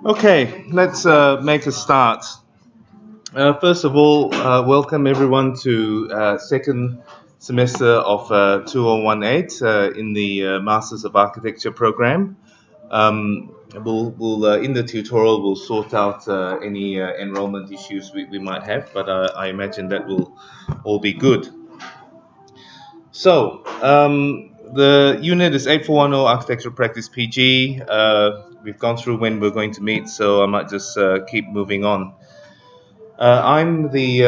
Okay, let's make a start. First of all, welcome everyone to second semester of 2018 in the Masters of Architecture program. We'll in the tutorial we'll sort out any enrollment issues we might have, but I imagine that will all be good. So the unit is 8410 Architectural Practice PG. We've gone through when we're going to meet, so I might just keep moving on. I'm the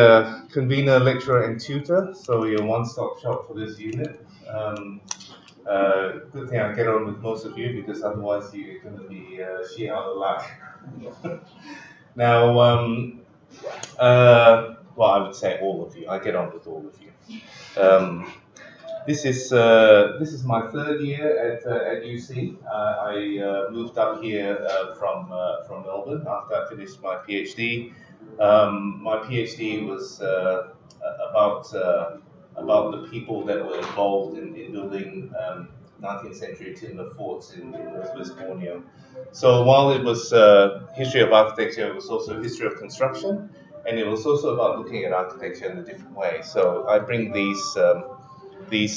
convener, lecturer, and tutor, so your one-stop shop for this unit. Good thing I get on with most of you, because otherwise you're going to be sheer out of luck. Now, well, I would say all of you. I get on with all of you. This is my third year at UC. I moved up here from Melbourne after I finished my PhD. My PhD was about the people that were involved in building 19th century timber forts in Northwest Borneo. So while it was history of architecture, it was also history of construction, and it was also about looking at architecture in a different way. So I bring these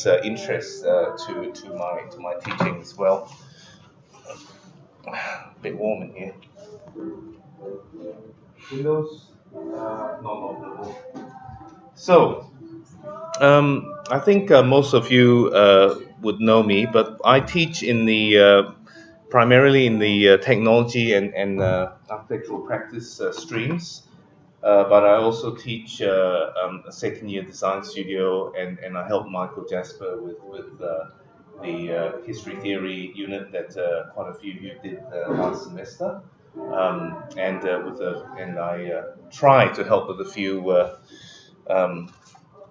interests to my teaching as well. A bit warm in here. Windows, not openable. So, I think most of you would know me, but I teach in the primarily in the technology and architectural practice streams. But I also teach a second-year design studio, and I help Michael Jasper with the history theory unit that quite a few of you did last semester, and I try to help with a few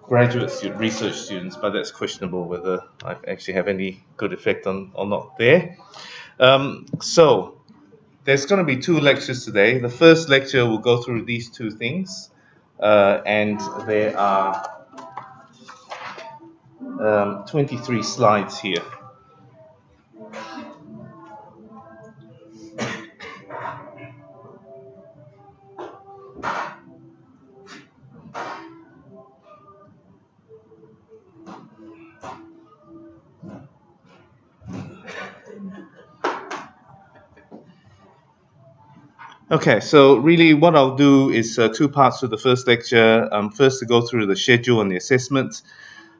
graduate research students, but that's questionable whether I actually have any good effect on or not there. So there's going to be two lectures today. The first lecture will go through these two things, and there are 23 slides here. Okay, so really what I'll do is two parts to the first lecture. First to go through the schedule and the assessment,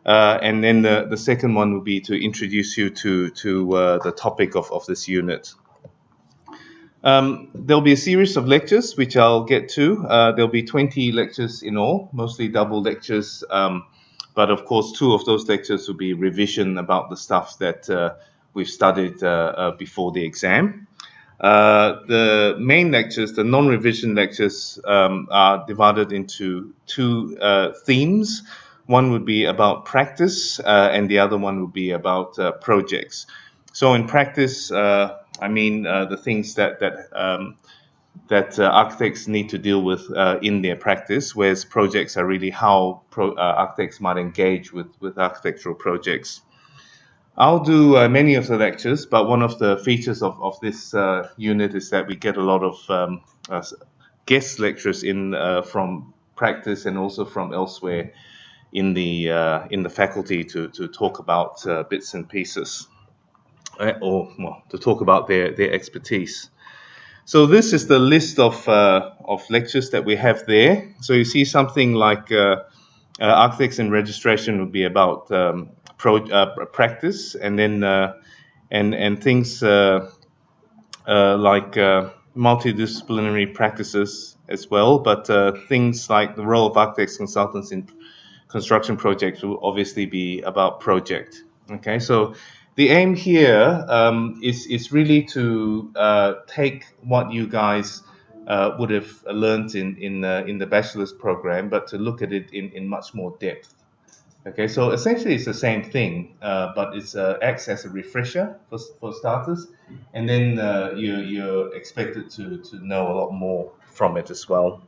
and then the second one will be to introduce you to the topic of this unit. There'll be a series of lectures which I'll get to. There'll be 20 lectures in all, mostly double lectures, but of course 2 of those lectures will be revision about the stuff that we've studied before the exam. The main lectures, the non-revision lectures, are divided into 2 themes. One would be about practice, and the other one would be about projects. So in practice, I mean the things that architects need to deal with in their practice, whereas projects are really how architects might engage with architectural projects. I'll do many of the lectures, but one of the features of this unit is that we get a lot of guest lecturers in from practice and also from elsewhere in the faculty to talk about bits and pieces, or well, to talk about their expertise. So this is the list of lectures that we have there. So you see something like architects in registration would be about practice, and then and things like multidisciplinary practices as well. But things like the role of architects consultants in construction projects will obviously be about project. Okay, so the aim here is really to take what you guys would have learned in the bachelor's program, but to look at it in much more depth. Okay, so essentially it's the same thing, but it acts as a refresher for starters, and then you're expected to know a lot more from it as well.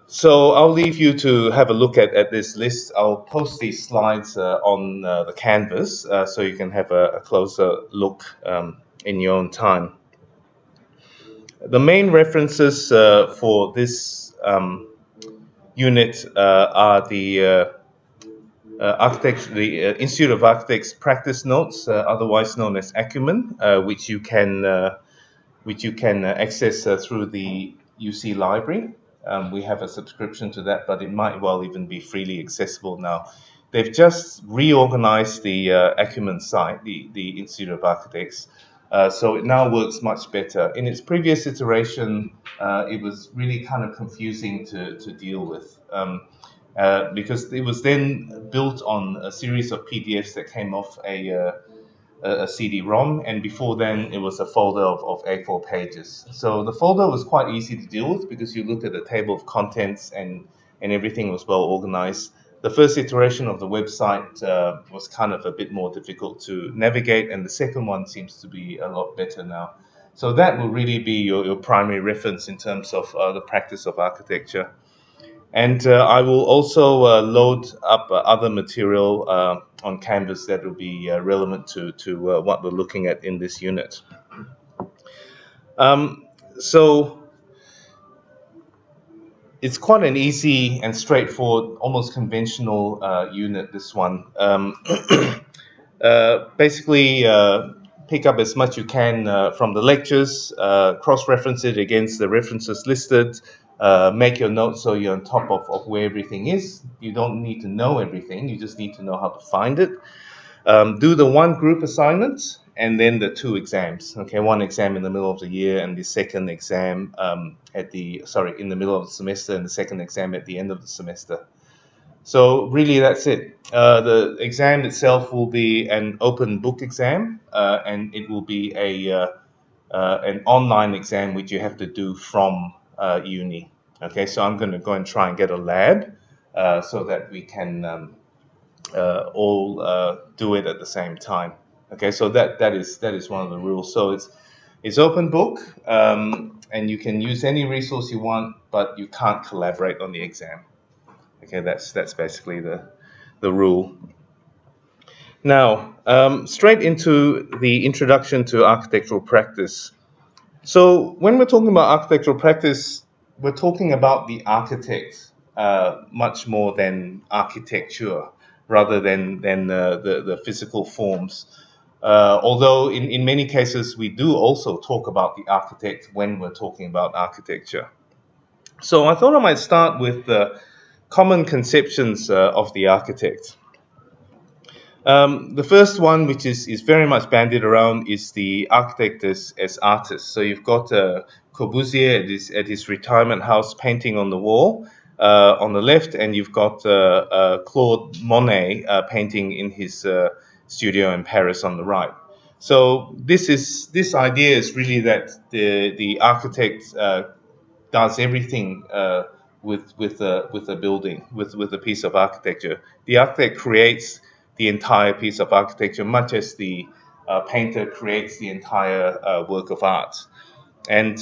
So I'll leave you to have a look at this list. I'll post these slides on the canvas so you can have a closer look in your own time. The main references for this unit are the Institute of Architects practice notes, otherwise known as Acumen, which you can access through the UC library. We have a subscription to that, but it might well even be freely accessible now. They've just reorganized the Acumen site, the Institute of Architects, so it now works much better. In its previous iteration, it was really kind of confusing to deal with. Because it was then built on a series of PDFs that came off a CD-ROM, and before then it was a folder of A4 pages. So the folder was quite easy to deal with because you looked at the table of contents and everything was well organized. The first iteration of the website was kind of a bit more difficult to navigate, and the second one seems to be a lot better now. So that will really be your primary reference in terms of the practice of architecture. And I will also load up other material on Canvas that will be relevant to what we're looking at in this unit. So it's quite an easy and straightforward, almost conventional unit, this one. Basically, pick up as much you can from the lectures, cross-reference it against the references listed, make your notes so you're on top of where everything is. You don't need to know everything, you just need to know how to find it. Do the one group assignment and then the two exams. Okay, one exam in the middle of the year and the second exam in the middle of the semester, and the second exam at the end of the semester. So really that's it. The exam itself will be an open book exam, and it will be an online exam which you have to do from uni. Okay, so I'm going to go and try and get a lab so that we can all do it at the same time. Okay, so that is one of the rules. So it's open book, and you can use any resource you want, but you can't collaborate on the exam. Okay, that's basically the rule. Now, straight into the introduction to architectural practice. So when we're talking about architectural practice, we're talking about the architect much more than architecture, rather than the physical forms. Although in many cases we do also talk about the architect when we're talking about architecture. So I thought I might start with the common conceptions of the architect. The first one, which is very much bandied around, is the architect as artist. So you've got Corbusier at his retirement house painting on the wall on the left, and you've got Claude Monet painting in his studio in Paris on the right. So this idea is really that the architect does everything with a building, with a piece of architecture. The architect creates the entire piece of architecture, much as the painter creates the entire work of art. And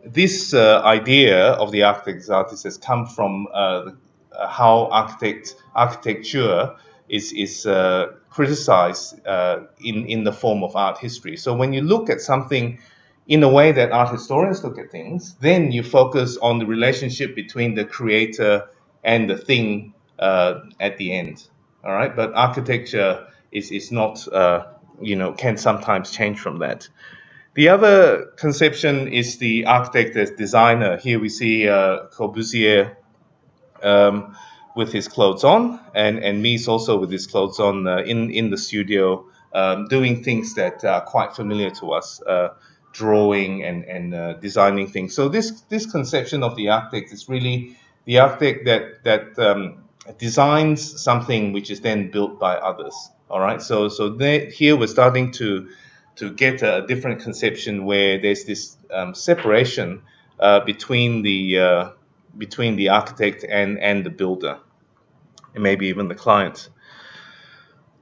this idea of the architect as artist has come from how architecture is criticized in the form of art history. So when you look at something in a way that art historians look at things, then you focus on the relationship between the creator and the thing at the end. All right, but architecture is not, can sometimes change from that. The other conception is the architect as designer. Here we see Corbusier with his clothes on, and Mies also with his clothes on in the studio, doing things that are quite familiar to us. Drawing and designing things. So this conception of the architect is really the architect that designs something which is then built by others. All right. So here we're starting to get a different conception where there's this separation between the architect and the builder, and maybe even the client.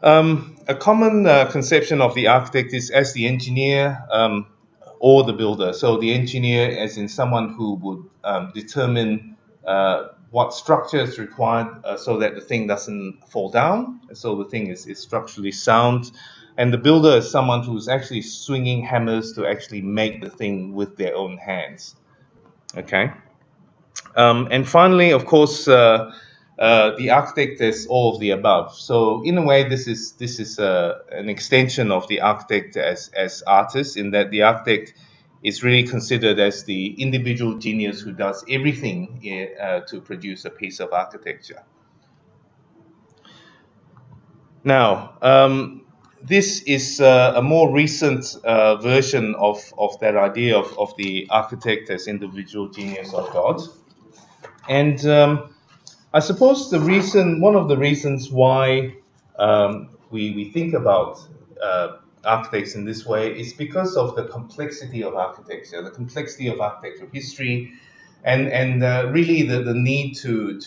A common conception of the architect is as the engineer or the builder. So the engineer as in someone who would determine what structure is required so that the thing doesn't fall down, so the thing is structurally sound. And the builder is someone who's actually swinging hammers to actually make the thing with their own hands. Okay. And finally, of course, the architect is all of the above. So in a way, this is an extension of the architect as artist, in that the architect is really considered as the individual genius who does everything to produce a piece of architecture. Now, this is a more recent version of that idea of the architect as individual genius of God. And I suppose one of the reasons why we think about architects in this way is because of the complexity of architecture, the complexity of architectural history, and really the need to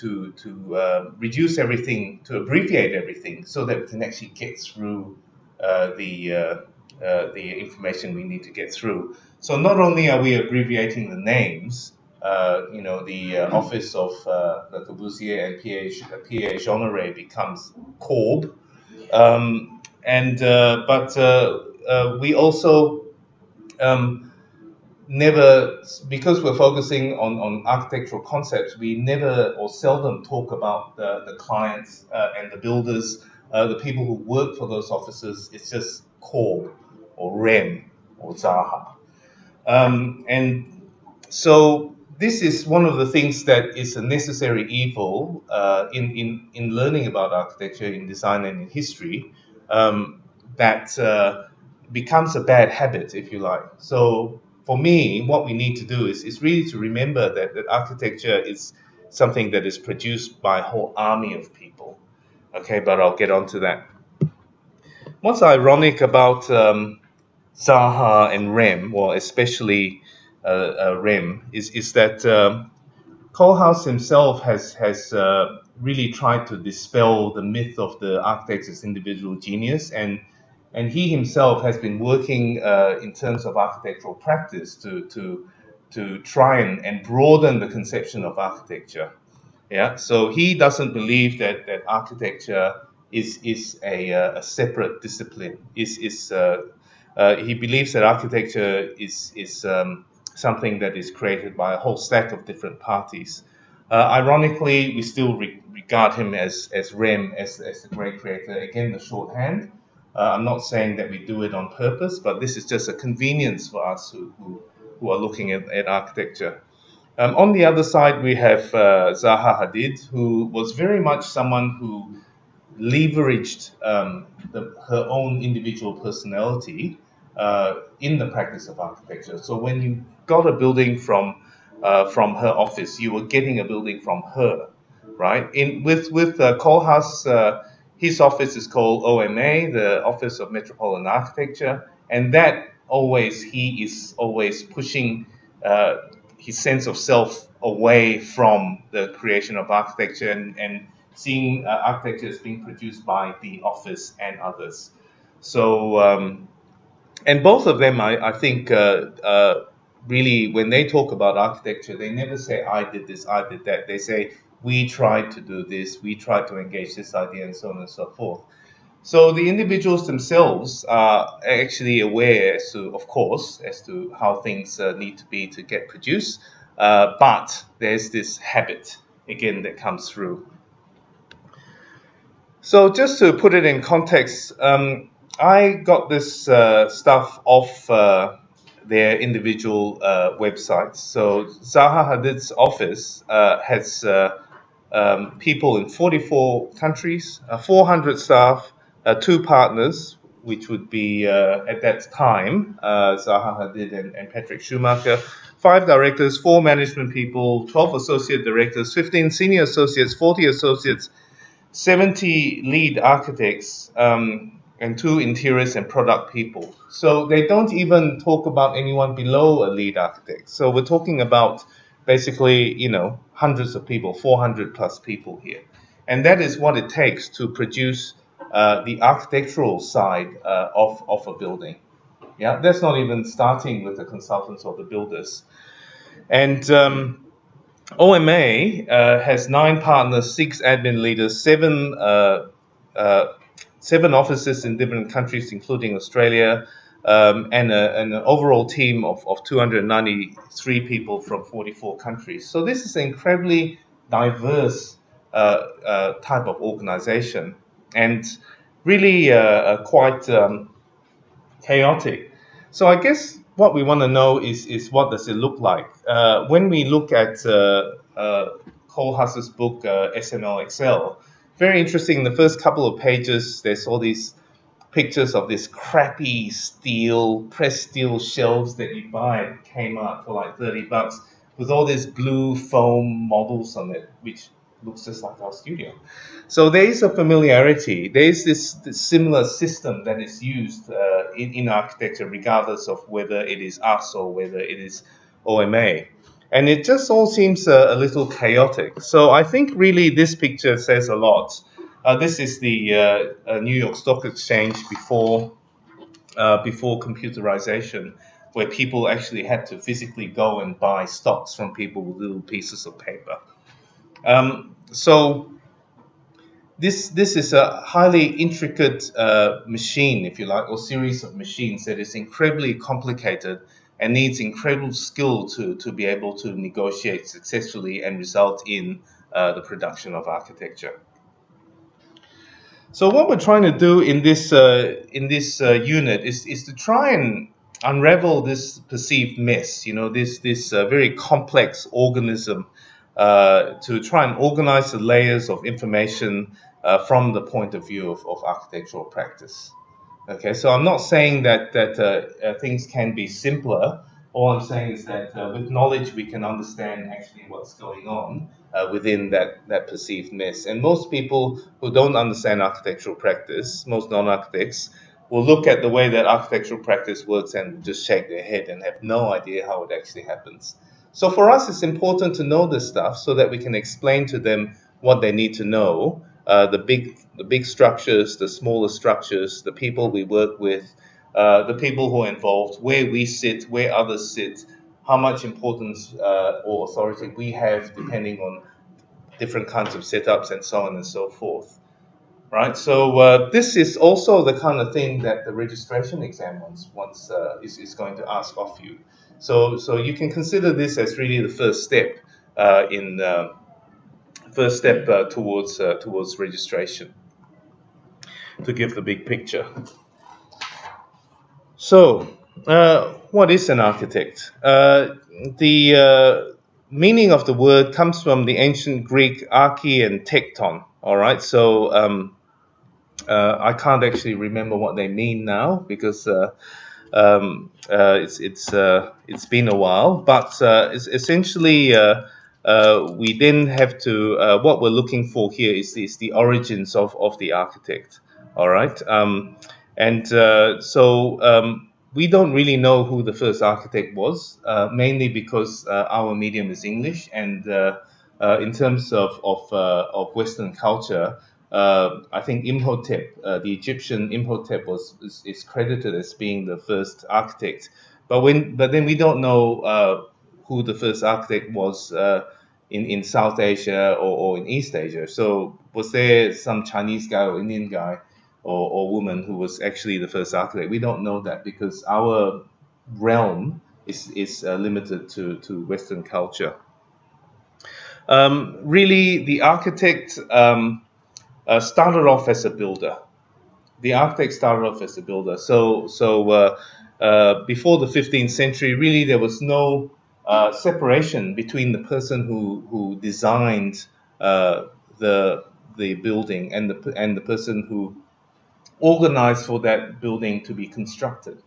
reduce everything, to abbreviate everything, so that we can actually get through the information we need to get through. So not only are we abbreviating the names, the office of Le Corbusier and Pierre Jeanneret becomes Corb, but we also never, because we're focusing on architectural concepts, we never or seldom talk about the clients and the builders, the people who work for those offices. It's just Corb or Rem or Zaha. And so this is one of the things that is a necessary evil in learning about architecture, in design, and in history, that becomes a bad habit, if you like. So for me, what we need to do is really to remember that architecture is something that is produced by a whole army of people. Okay, but I'll get on to that. What's ironic about Zaha and Rem, well, especially Rem, is that Koolhaas himself has really tried to dispel the myth of the architect as individual genius, and he himself has been working in terms of architectural practice to try and broaden the conception of architecture. Yeah, so he doesn't believe that architecture is a separate discipline. He believes that architecture is something that is created by a whole stack of different parties. Ironically, we still regard him as Rem, as the great creator. Again, the shorthand. I'm not saying that we do it on purpose, but this is just a convenience for us who are looking at architecture. On the other side, we have Zaha Hadid, who was very much someone who leveraged her own individual personality in the practice of architecture. So when you got a building from her office, you were getting a building from her, right? With Koolhaas, his office is called OMA, the Office of Metropolitan Architecture, and he is always pushing his sense of self away from the creation of architecture and seeing architecture as being produced by the office and others. So, and both of them, I think, really, when they talk about architecture, they never say, I did this, I did that. They say, we tried to do this, we tried to engage this idea, and so on and so forth. So the individuals themselves are actually aware, of course, as to how things need to be to get produced, but there's this habit, again, that comes through. So just to put it in context, I got this stuff off their individual websites. So Zaha Hadid's office has people in 44 countries, 400 staff, 2 partners, which would be, at that time, Zaha Hadid and Patrick Schumacher, 5 directors, 4 management people, 12 associate directors, 15 senior associates, 40 associates, 70 lead architects, and 2 interiors and product people. So they don't even talk about anyone below a lead architect. So we're talking about basically, hundreds of people, 400 plus people here. And that is what it takes to produce the architectural side of a building. Yeah, that's not even starting with the consultants or the builders. And OMA has 9 partners, 6 admin leaders, uh, seven offices in different countries, including Australia, and an overall team of 293 people from 44 countries. So this is an incredibly diverse type of organization, and really quite chaotic. So I guess what we want to know is what does it look like? When we look at Cole Huss's book SML Excel, very interesting. The first couple of pages, there's all these pictures of this crappy steel, pressed steel shelves that you buy at Kmart for like $30 with all these blue foam models on it, which looks just like our studio. So there is a familiarity. There is this similar system that is used in architecture, regardless of whether it is us or whether it is OMA. And it just all seems a little chaotic. So I think really this picture says a lot. This is the New York Stock Exchange before computerization, where people actually had to physically go and buy stocks from people with little pieces of paper. So this is a highly intricate machine, if you like, or series of machines that is incredibly complicated and needs incredible skill to be able to negotiate successfully and result in the production of architecture. So what we're trying to do in this unit is to try and unravel this perceived mess, this very complex organism, to try and organize the layers of information from the point of view of architectural practice. Okay, so I'm not saying that things can be simpler. All I'm saying is that with knowledge we can understand actually what's going on within that perceived mess. And most people who don't understand architectural practice, most non-architects, will look at the way that architectural practice works and just shake their head and have no idea how it actually happens. So for us, it's important to know this stuff so that we can explain to them what they need to know, the big structures, the smaller structures, the people we work with, the people who are involved, where we sit, where others sit, how much importance or authority we have depending on different kinds of setups and so on and so forth. Right, so this is also the kind of thing that the registration exam is going to ask of you. So you can consider this as really the first step towards registration, to give the big picture. So, what is an architect? The meaning of the word comes from the ancient Greek archi and tekton. All right, so I can't actually remember what they mean now because it's been a while. But it's essentially we then have to what we're looking for here is the origins of the architect. All right, we don't really know who the first architect was, mainly because our medium is English, and in terms of Western culture, I think Imhotep, the Egyptian Imhotep, is credited as being the first architect. But then we don't know who the first architect was in South Asia or in East Asia. So was there some Chinese guy or Indian guy or woman who was actually the first architect? We don't know that because our realm is limited to Western culture. Really, the architect started off as a builder. The architect started off as a builder. So before the 15th century, really there was no separation between the person who designed the building and the person who organized for that building to be constructed.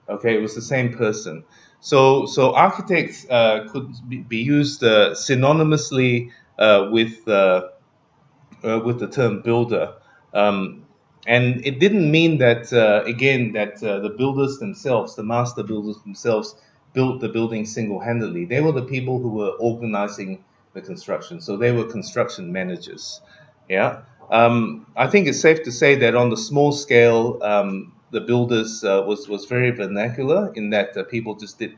Okay, it was the same person. So architects could be used synonymously with the term builder, and it didn't mean that again that the builders themselves, the master builders themselves, built the building single-handedly. They were the people who were organizing the construction, so they were construction managers. Yeah, I think it's safe to say that on the small scale, the builders was very vernacular in that people just did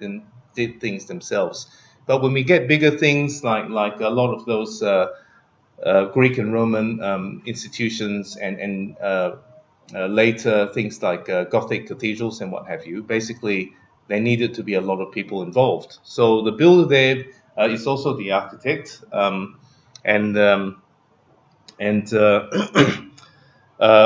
things themselves. But when we get bigger things like a lot of those Greek and Roman institutions and later things like Gothic cathedrals and what have you, basically there needed to be a lot of people involved. So the builder there is also the architect, and um, and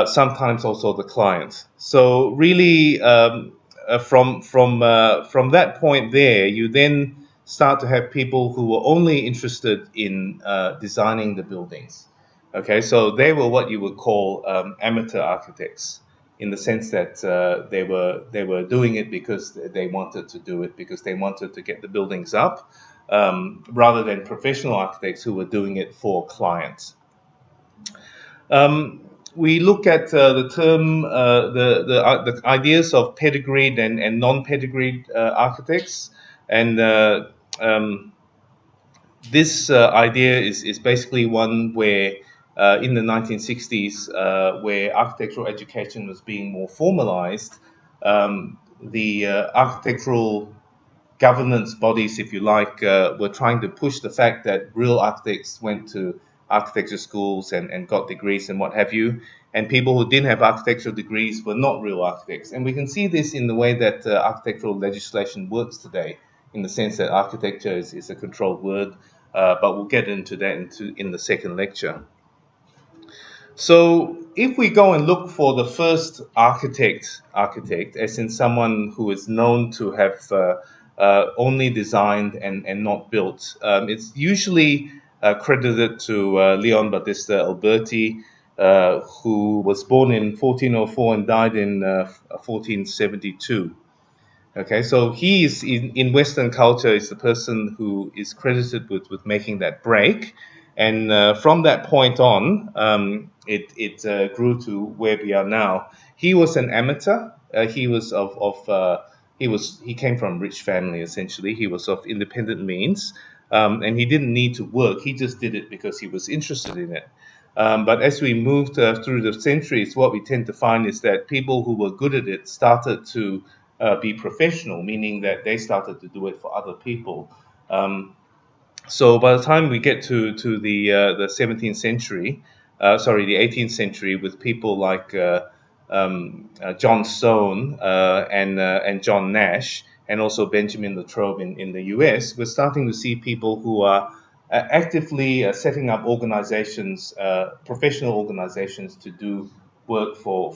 sometimes also the client. So really, from that point there, you then start to have people who were only interested in designing the buildings. Okay, so they were what you would call amateur architects, in the sense that they were doing it because they wanted to do it, because they wanted to get the buildings up, rather than professional architects who were doing it for clients. Um, we look at the term, the ideas of pedigreed and non-pedigreed architects, and this idea is basically one where in the 1960s, where architectural education was being more formalized, the architectural governance bodies, if you like, were trying to push the fact that real architects went to architecture schools and got degrees and what have you, and people who didn't have architectural degrees were not real architects. And we can see this in the way that architectural legislation works today, in the sense that architecture is a controlled word, but we'll get into that in the second lecture. So if we go and look for the first architect, as in someone who is known to have only designed and not built, it's usually credited to Leon Battista Alberti, who was born in 1404 and died in 1472. Okay, so he is in Western culture is the person who is credited with making that break, and from that point on, it grew to where we are now. He was an amateur. He was he came from a rich family essentially. He was of independent means, and he didn't need to work. He just did it because he was interested in it. But as we moved through the centuries, what we tend to find is that people who were good at it started to be professional, meaning that they started to do it for other people. So by the time we get to the 17th century, the 18th century, with people like John Stone and John Nash, and also Benjamin Latrobe in the US, we're starting to see people who are actively setting up organizations, professional organizations, to do work for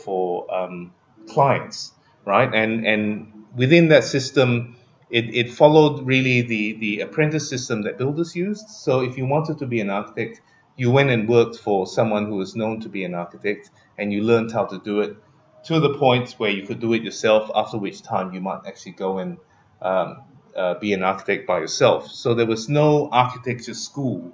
clients, right? And within that system, it followed really the apprentice system that builders used. So if you wanted to be an architect, you went and worked for someone who was known to be an architect, and you learned how to do it to the point where you could do it yourself, after which time you might actually go and be an architect by yourself. So there was no architecture school.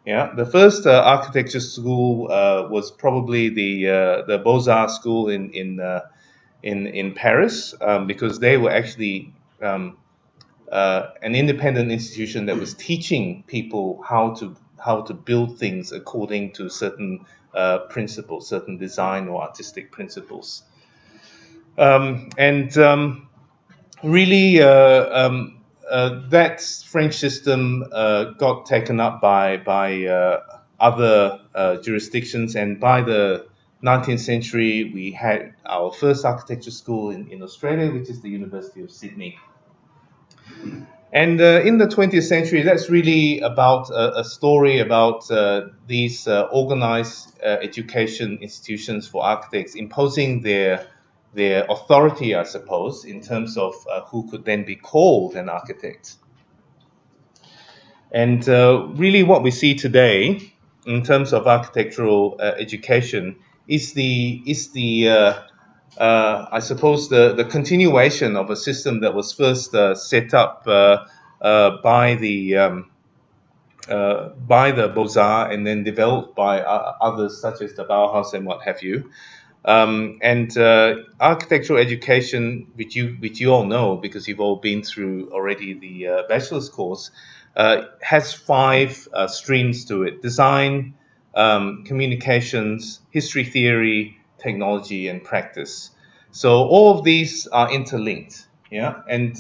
Yeah, the first architecture school was probably the Beaux-Arts school in Paris, because they were actually an independent institution that was teaching people how to build things according to certain principles, certain design or artistic principles. Really, that French system got taken up by other jurisdictions, and by the 19th century, we had our first architecture school in Australia, which is the University of Sydney. And in the 20th century, that's really about a story about these organized education institutions for architects imposing their authority, I suppose, in terms of who could then be called an architect. And really what we see today in terms of architectural education is I suppose the continuation of a system that was first set up by the Beaux-Arts, and then developed by others such as the Bauhaus and what have you. Architectural education, which you all know because you've all been through already the bachelor's course, has 5 streams to it: design, communications, history theory, technology, and practice. So all of these are interlinked. Yeah, and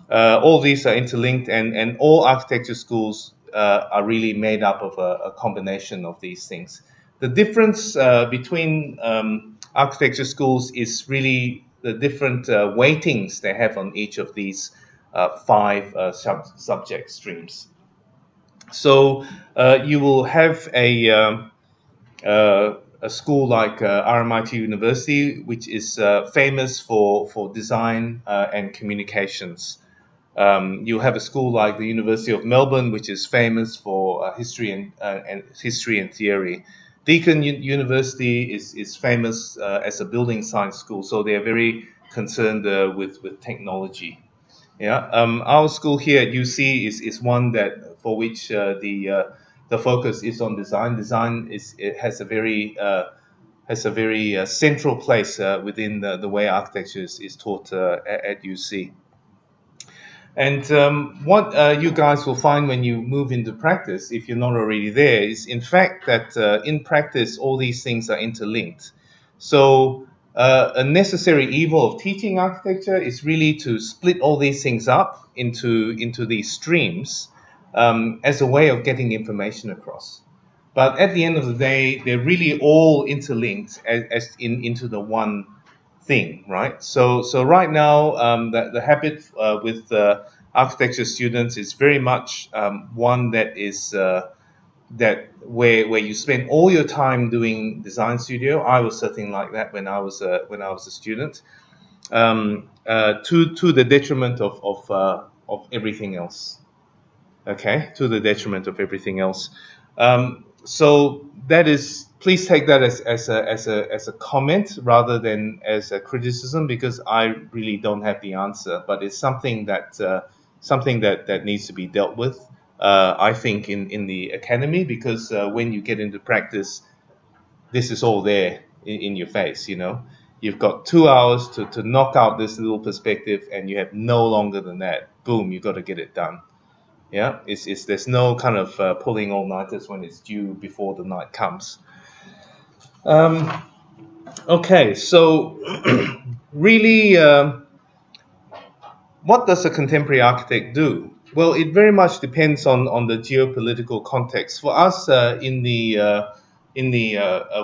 All these are interlinked, and all architecture schools are really made up of a combination of these things. The difference between architecture schools is really the different weightings they have on each of these five subject streams. So you will have a school like RMIT University, which is famous for design and communications. You have a school like the University of Melbourne, which is famous for history and theory. Deakin University is famous as a building science school, so they are very concerned with technology. Yeah, our school here at UC is one that for which the focus is on design. Design it has a very central place within the way architecture is taught at UC. And what you guys will find when you move into practice, if you're not already there, is in fact that in practice all these things are interlinked. So a necessary evil of teaching architecture is really to split all these things up into these streams as a way of getting information across. But at the end of the day, they're really all interlinked into the one thing, right? So right now, the habit with architecture students is very much one that is where you spend all your time doing design studio. I was certainly like that when I was a student, to the detriment of everything else. Okay, to the detriment of everything else. So that is, please take that as a comment rather than as a criticism, because I really don't have the answer, but it's something that needs to be dealt with. I think in the academy, because when you get into practice, this is all there in your face. You've got 2 hours to knock out this little perspective, and you have no longer than that. Boom, you've got to get it done. Yeah, there's no kind of pulling all-nighters when it's due before the night comes. Okay, so really, what does a contemporary architect do? Well, it very much depends on the geopolitical context. For us, in the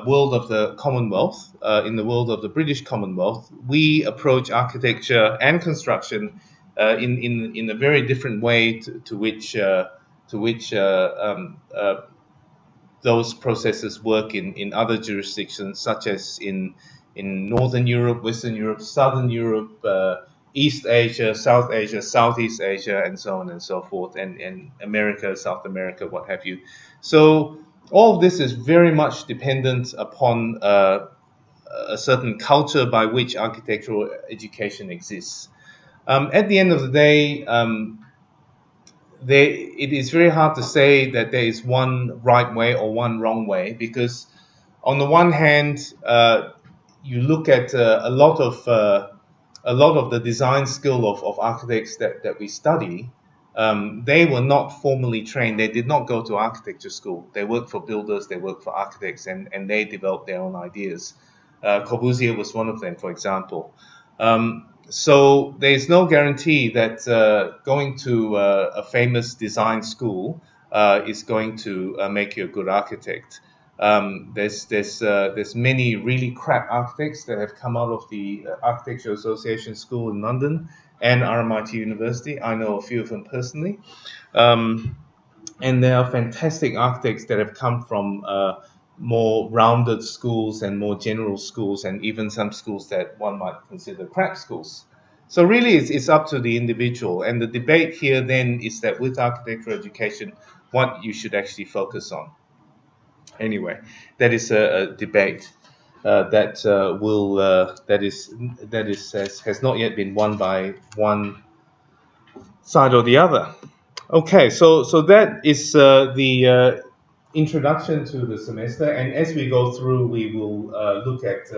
world of the Commonwealth, in the world of the British Commonwealth, we approach architecture and construction in a very different way to which those processes work in other jurisdictions, such as in Northern Europe, Western Europe, Southern Europe, East Asia, South Asia, Southeast Asia, and so on and so forth, and America, South America, what have you. So all of this is very much dependent upon a certain culture by which architectural education exists. At the end of the day, it is very hard to say that there is one right way or one wrong way, because on the one hand, you look at a lot of the design skill of architects that we study. They were not formally trained. They did not go to architecture school. They worked for builders, they worked for architects, and they developed their own ideas. Corbusier was one of them, for example. So there's no guarantee that going to a famous design school is going to make you a good architect. There's many really crap architects that have come out of the Architecture Association School in London and RMIT University. I know a few of them personally. And there are fantastic architects that have come from more rounded schools and more general schools, and even some schools that one might consider crap schools. So really it's up to the individual. And the debate here then is that with architectural education, what you should actually focus on. Anyway, that is a debate that has not yet been won by one side or the other. Okay, so that is the introduction to the semester, and as we go through, we will look at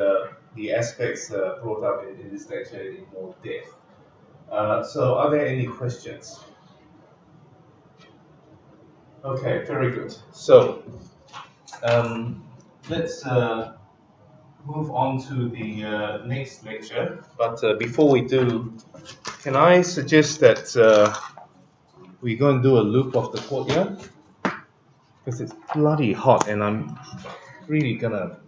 the aspects brought up in this lecture in more depth. So are there any questions? Okay, very good. So let's move on to the next lecture, but before we do, can I suggest that we go and do a loop of the courtyard? Because it's bloody hot and I'm really gonna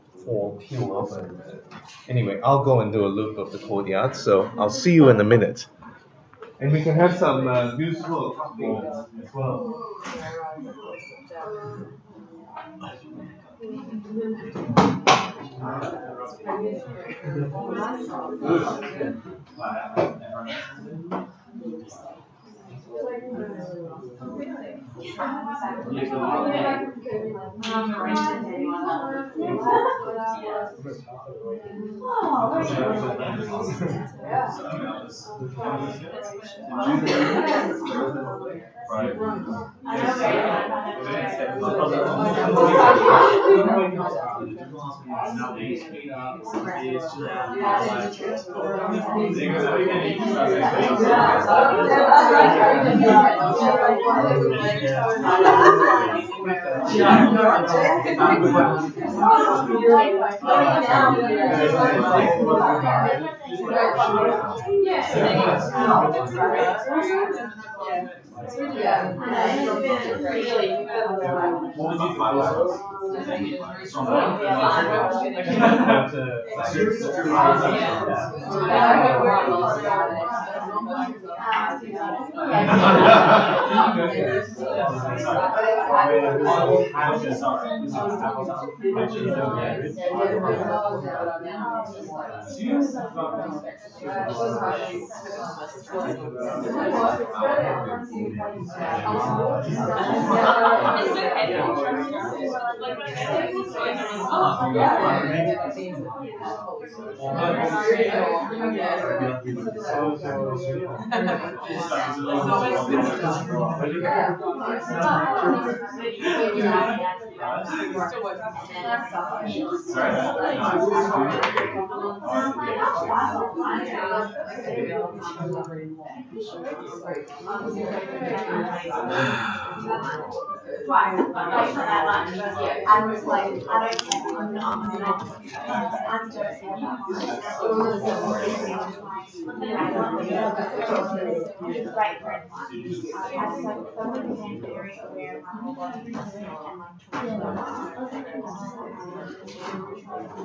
keel over. Anyway, I'll go and do a loop of the courtyard, so I'll see you in a minute. And we can have some musical accompaniment as well.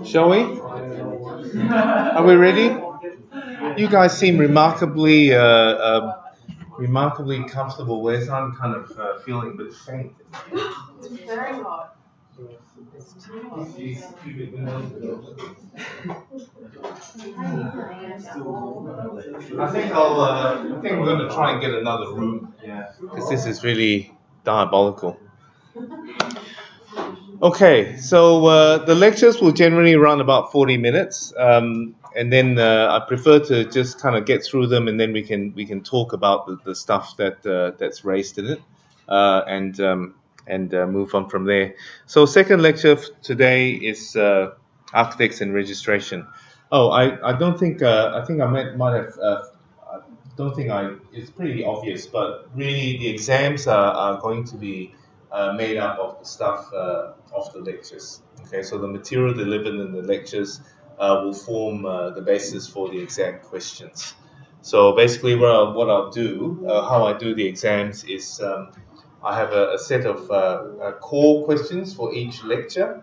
Shall we? Are we ready? You guys seem remarkably comfortable, whereas I'm kind of feeling a bit faint. It's very hot. I think we're going to try and get another room. Yeah. Because this is really diabolical. Okay, so the lectures will generally run about 40 minutes, and then I prefer to just kind of get through them, and then we can talk about the stuff that's raised in it, and move on from there. So second lecture today is architects and registration. Oh, I don't think I think I might have. I don't think it's pretty obvious, but really the exams are going to be made up of the stuff of the lectures. Okay, so the material delivered in the lectures will form the basis for the exam questions. So basically, what I'll do, how I do the exams is I have a set of core questions for each lecture,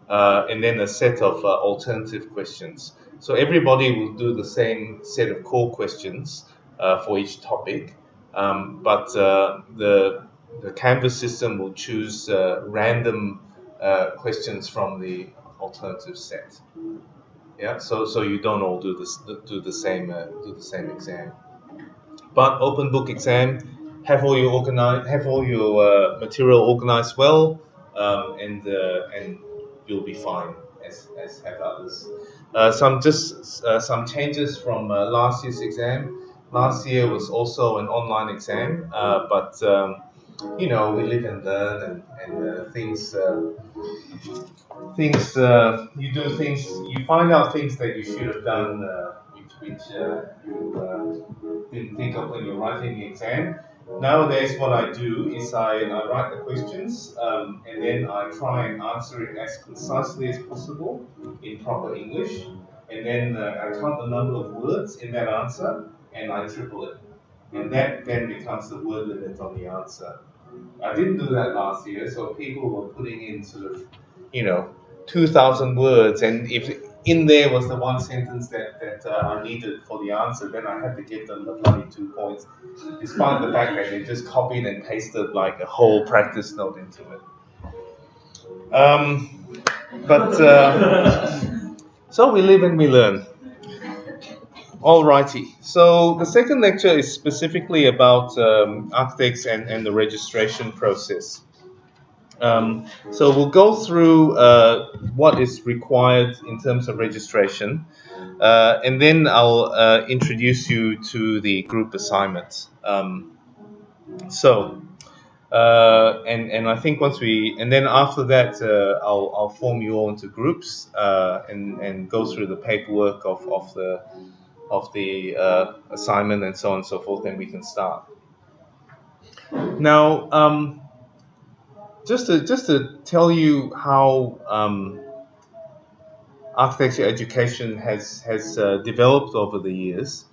and then a set of alternative questions. So everybody will do the same set of core questions for each topic, but the Canvas system will choose random questions from the alternative set. Yeah, so you don't all do the same exam. But open book exam, have all your material organized well, and you'll be fine as have others. Some changes from last year's exam. Last year was also an online exam, but we live and learn, and you find out things that you should have done, which you didn't think of when you're writing the exam. Nowadays, what I do is I write the questions, and then I try and answer it as concisely as possible in proper English, and then I count the number of words in that answer, and I triple it. And that then becomes the word limit on the answer. I didn't do that last year, so people were putting in sort of, 2,000 words, and if in there was the one sentence that I needed for the answer, then I had to give them the bloody 2 points, despite the fact that they just copied and pasted like a whole practice note into it. But so we live and we learn. Alrighty. So the second lecture is specifically about architects and the registration process. So we'll go through what is required in terms of registration, and then I'll introduce you to the group assignments. And I think and then after that, I'll form you all into groups and go through the paperwork of the assignment and so on and so forth, and we can start. Now, just to tell you how architecture education has developed over the years.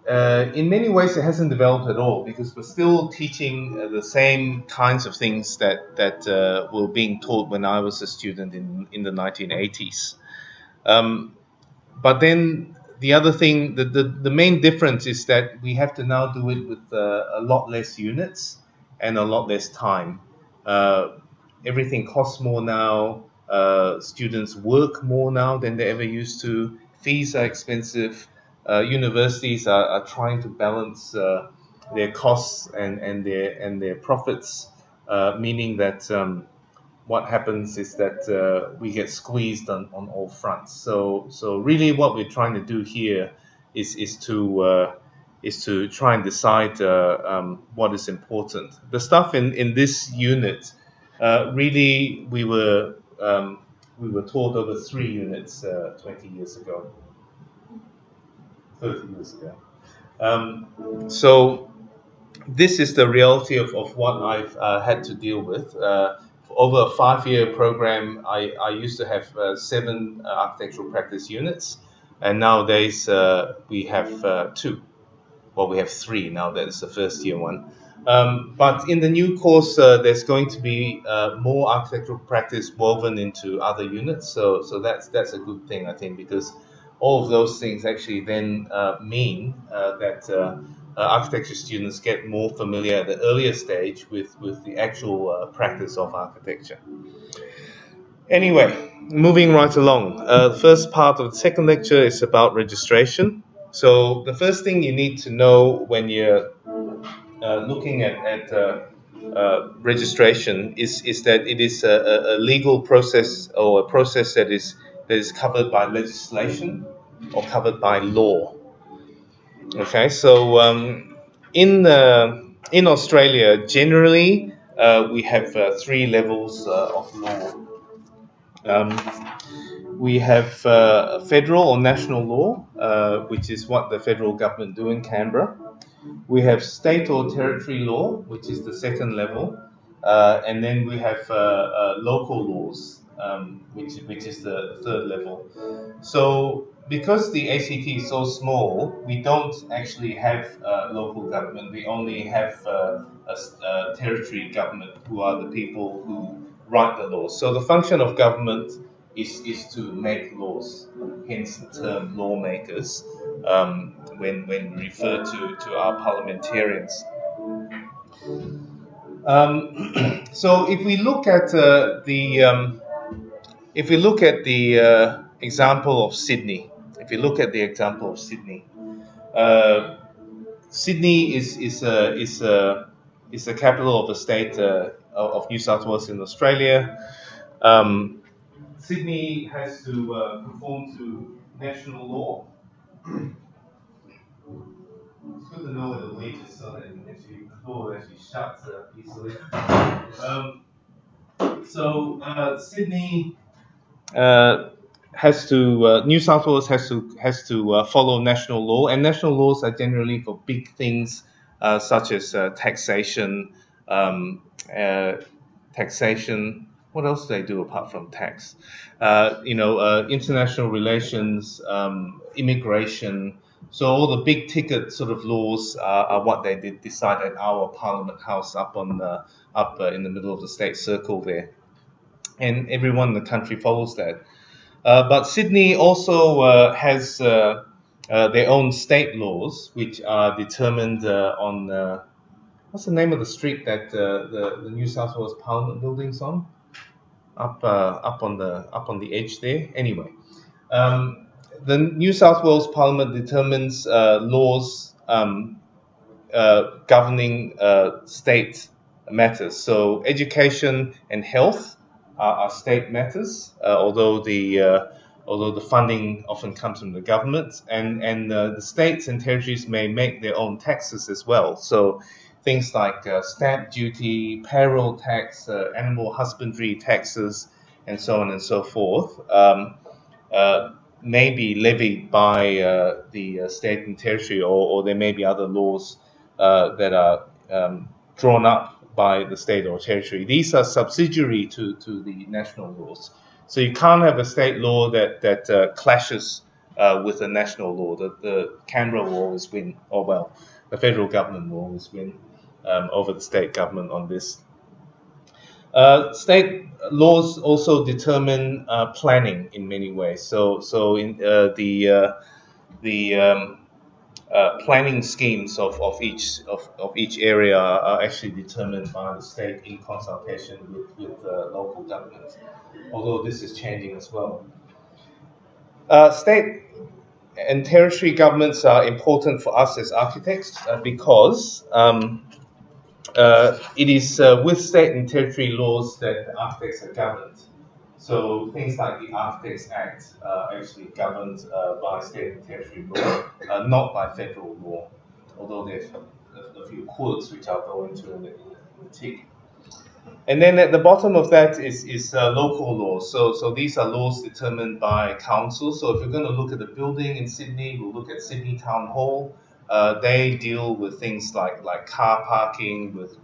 In many ways, it hasn't developed at all because we're still teaching the same kinds of things that were being taught when I was a student in the 1980s. But then the other thing, the main difference is that we have to now do it with a lot less units and a lot less time. Everything costs more now. Students work more now than they ever used to. Fees are expensive. Universities are trying to balance their costs and their profits, meaning that what happens is that we get squeezed on all fronts. So really, what we're trying to do here is to try and decide what is important. The stuff in this unit, really, we were taught over 3 units 20 years ago, 30 years ago. So this is the reality of what I've had to deal with. Over a 5-year program, I used to have 7 architectural practice units, and nowadays we have 2. Well, we have 3 now. That's the first year one. But in the new course, there's going to be more architectural practice woven into other units. So that's a good thing, I think, because all of those things actually then mean that architecture students get more familiar at the earlier stage with the actual practice of architecture. Anyway, moving right along. The first part of the second lecture is about registration. So the first thing you need to know when you're looking at registration is that it is a legal process, or a process that is covered by legislation or covered by law. Okay, so in Australia, generally we have 3 levels of law. We have federal or national law, which is what the federal government do in Canberra. We have state or territory law, which is the second level, and then we have local laws, which is the third level. So because the ACT is so small, we don't actually have local government. We only have a territory government, who are the people who write the laws. So the function of government is to make laws, hence the term lawmakers, when we refer to our parliamentarians. So if we look at the example of Sydney, Sydney is the capital of the state of New South Wales in Australia. Sydney has to conform to national law. It's good to know where the weight is so that the door actually shuts easily. Sydney New South Wales has to follow national law, and national laws are generally for big things such as taxation. What else do they do apart from tax? International relations, immigration, So all the big ticket sort of laws are what they did decide at our Parliament House up in the middle of the state circle there, and everyone in the country follows that. But Sydney also has their own state laws, which are determined on what's the name of the street that the New South Wales Parliament building's on? Up on the edge there. Anyway, the New South Wales Parliament determines laws governing state matters. So education and health are state matters, although the funding often comes from the government, and the states and territories may make their own taxes as well. So things like stamp duty, payroll tax, animal husbandry taxes, and so on and so forth. May be levied by the state and territory, or there may be other laws that are drawn up by the state or territory. These are subsidiary to the national laws. So you can't have a state law that clashes with a national law. The Canberra will always win, or well, the federal government will always win over the state government on this. State laws also determine planning in many ways. So in the planning schemes of each area are actually determined by the state in consultation with local governments. Although this is changing as well. State and territory governments are important for us as architects because it is with state and territory laws that the architects are governed. So things like the Architects Act are actually governed by state and territory law, not by federal law, although there's a few quirks which I'll go into in a tick. And then at the bottom of that is local laws. So these are laws determined by council. So if you're going to look at the building in Sydney, we'll look at Sydney Town Hall. They deal with things like car parking, with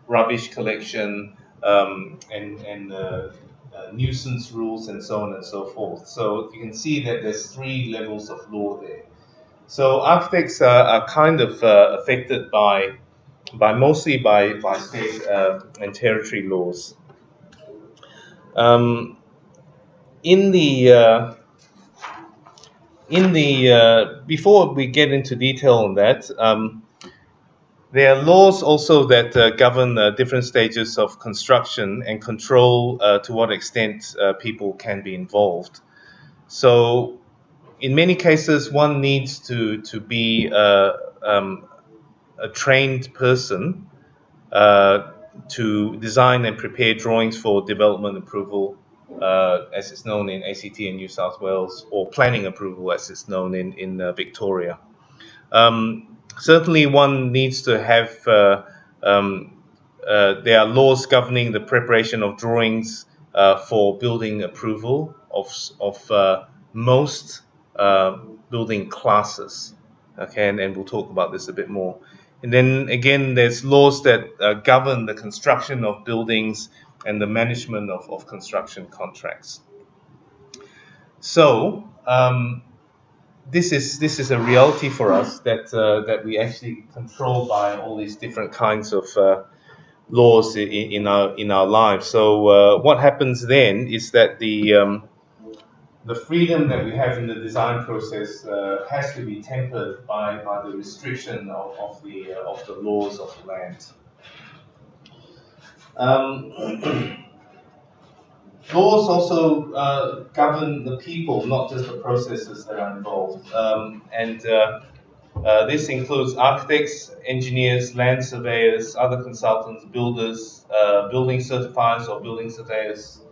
rubbish collection, and nuisance rules, and so on and so forth. So you can see that there's 3 levels of law there. So architects are kind of affected mostly by state and territory laws. Before we get into detail on that, there are laws also that govern different stages of construction and control to what extent people can be involved. So in many cases, one needs to be a trained person to design and prepare drawings for development approval, as it's known in ACT and New South Wales, or planning approval, as it's known in Victoria. Certainly, one needs to have. There are laws governing the preparation of drawings for building approval of most building classes. Okay, and we'll talk about this a bit more. And then again, there's laws that govern the construction of buildings and the management of construction contracts. So this is a reality for us that we actually controlled by all these different kinds of laws in our lives. So what happens then is that the freedom that we have in the design process has to be tempered by the restriction of the laws of the land. Laws also govern the people, not just the processes that are involved. This includes architects, engineers, land surveyors, other consultants, builders, building certifiers or building surveyors.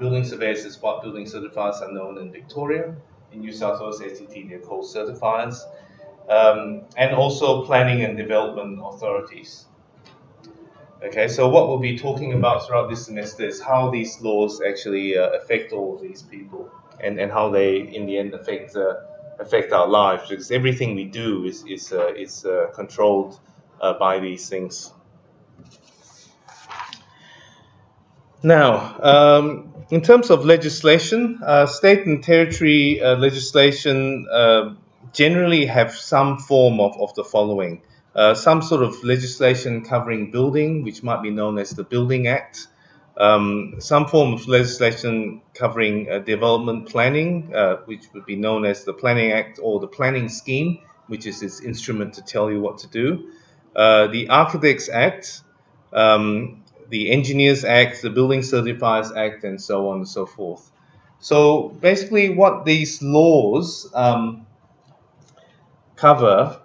Building surveyors is what building certifiers are known in Victoria. In New South Wales ACT, they're called certifiers. And also planning and development authorities. Okay, so what we'll be talking about throughout this semester is how these laws actually affect all of these people, and how they, in the end, affect our lives. Because everything we do is controlled by these things. Now, in terms of legislation, state and territory legislation generally have some form of the following. Some sort of legislation covering building, which might be known as the Building Act. Some form of legislation covering development planning, which would be known as the Planning Act or the Planning Scheme, which is its instrument to tell you what to do. The Architects Act, the Engineers Act, the Building Certifiers Act, and so on and so forth. So basically, what these laws cover,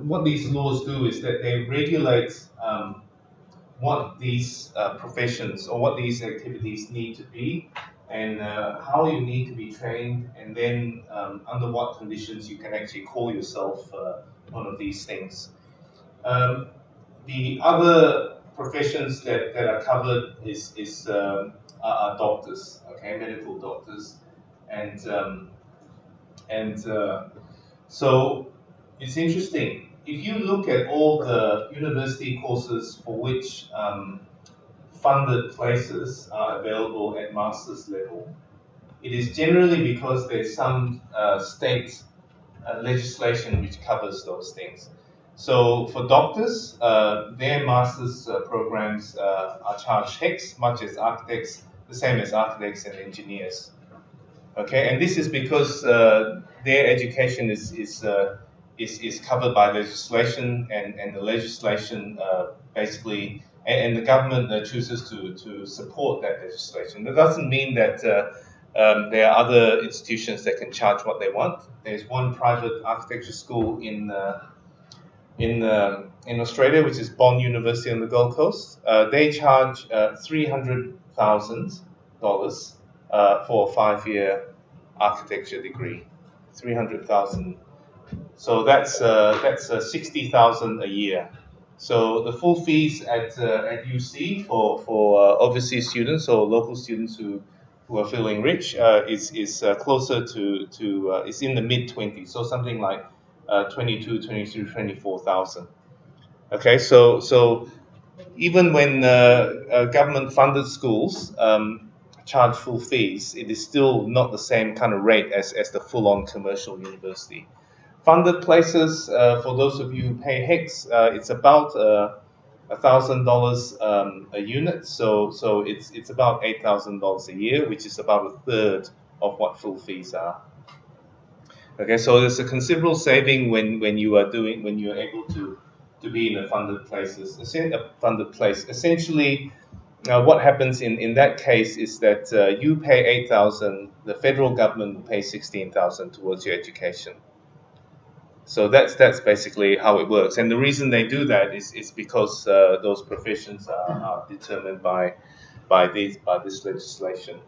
what these laws do is that they regulate what these professions or what these activities need to be, and how you need to be trained, and then under what conditions you can actually call yourself one of these things. The other professions that are covered are doctors, okay, medical doctors, and so it's interesting. If you look at all the university courses for which funded places are available at master's level, it is generally because there's some state legislation which covers those things. So for doctors, their master's programs are charged HECS, much as architects, the same as architects and engineers. Okay, and this is because their education is covered by legislation, and the legislation basically, and the government chooses to support that legislation. That doesn't mean that there are other institutions that can charge what they want. There's one private architecture school in Australia, which is Bond University on the Gold Coast. They charge $300,000 for a 5-year architecture degree. 300,000. So that's 60,000 a year. So the full fees at UC for overseas students or local students who are feeling rich is closer to it's in the mid-20s. So something like 22, 23, 24,000. Okay, so even when government-funded schools charge full fees, it is still not the same kind of rate as the full-on commercial university. Funded places, for those of you who pay HECS, it's about $1,000 a unit, so it's about $8,000 a year, which is about a third of what full fees are. Okay, so there's a considerable saving when you are able to be in a funded place. Essentially, what happens in that case is that you pay $8,000, the federal government will pay $16,000 towards your education. So that's basically how it works, and the reason they do that is because those professions are determined by this legislation.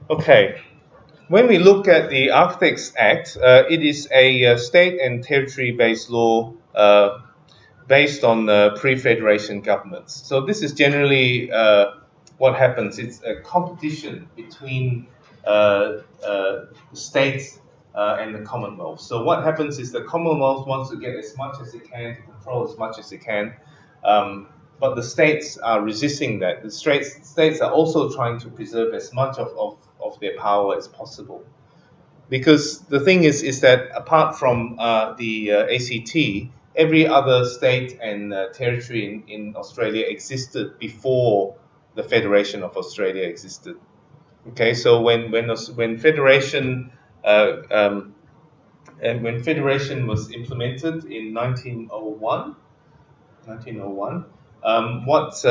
Okay. When we look at the Architects Act, it is a state and territory-based law based on pre-federation governments. So this is generally what happens. It's a competition between states and the Commonwealth. So what happens is the Commonwealth wants to get as much as it can, to control as much as it can, but the states are resisting that. The states are also trying to preserve as much of their power as possible. Because the thing is that apart from the ACT, every other state and territory in Australia existed before the Federation of Australia existed. Okay, so when Federation when Federation was implemented in 1901, what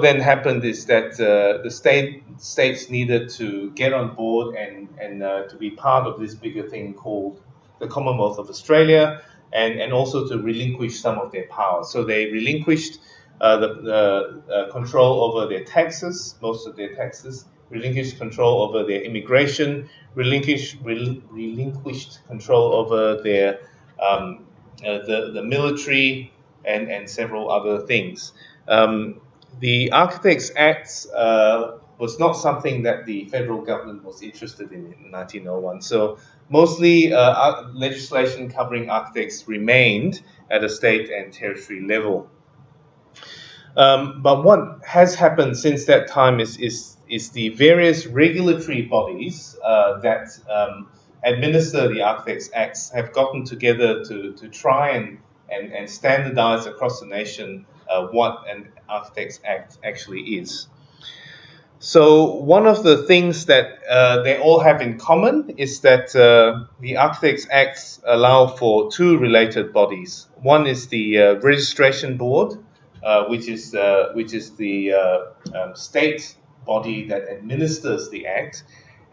then happened is that the states needed to get on board and to be part of this bigger thing called the Commonwealth of Australia, and also to relinquish some of their power. So they relinquished the control over their taxes, most of their taxes, relinquished control over their immigration, relinquished control over their the military, and several other things. The Architects Act was not something that the federal government was interested in 1901. So mostly legislation covering architects remained at a state and territory level. But what has happened since that time is the various regulatory bodies that administer the Architects Acts have gotten together to try and standardize across the nation what an Architects Act actually is. So one of the things that they all have in common is that the Architects Acts allow for two related bodies. One is the Registration Board, which is the state body that administers the Act,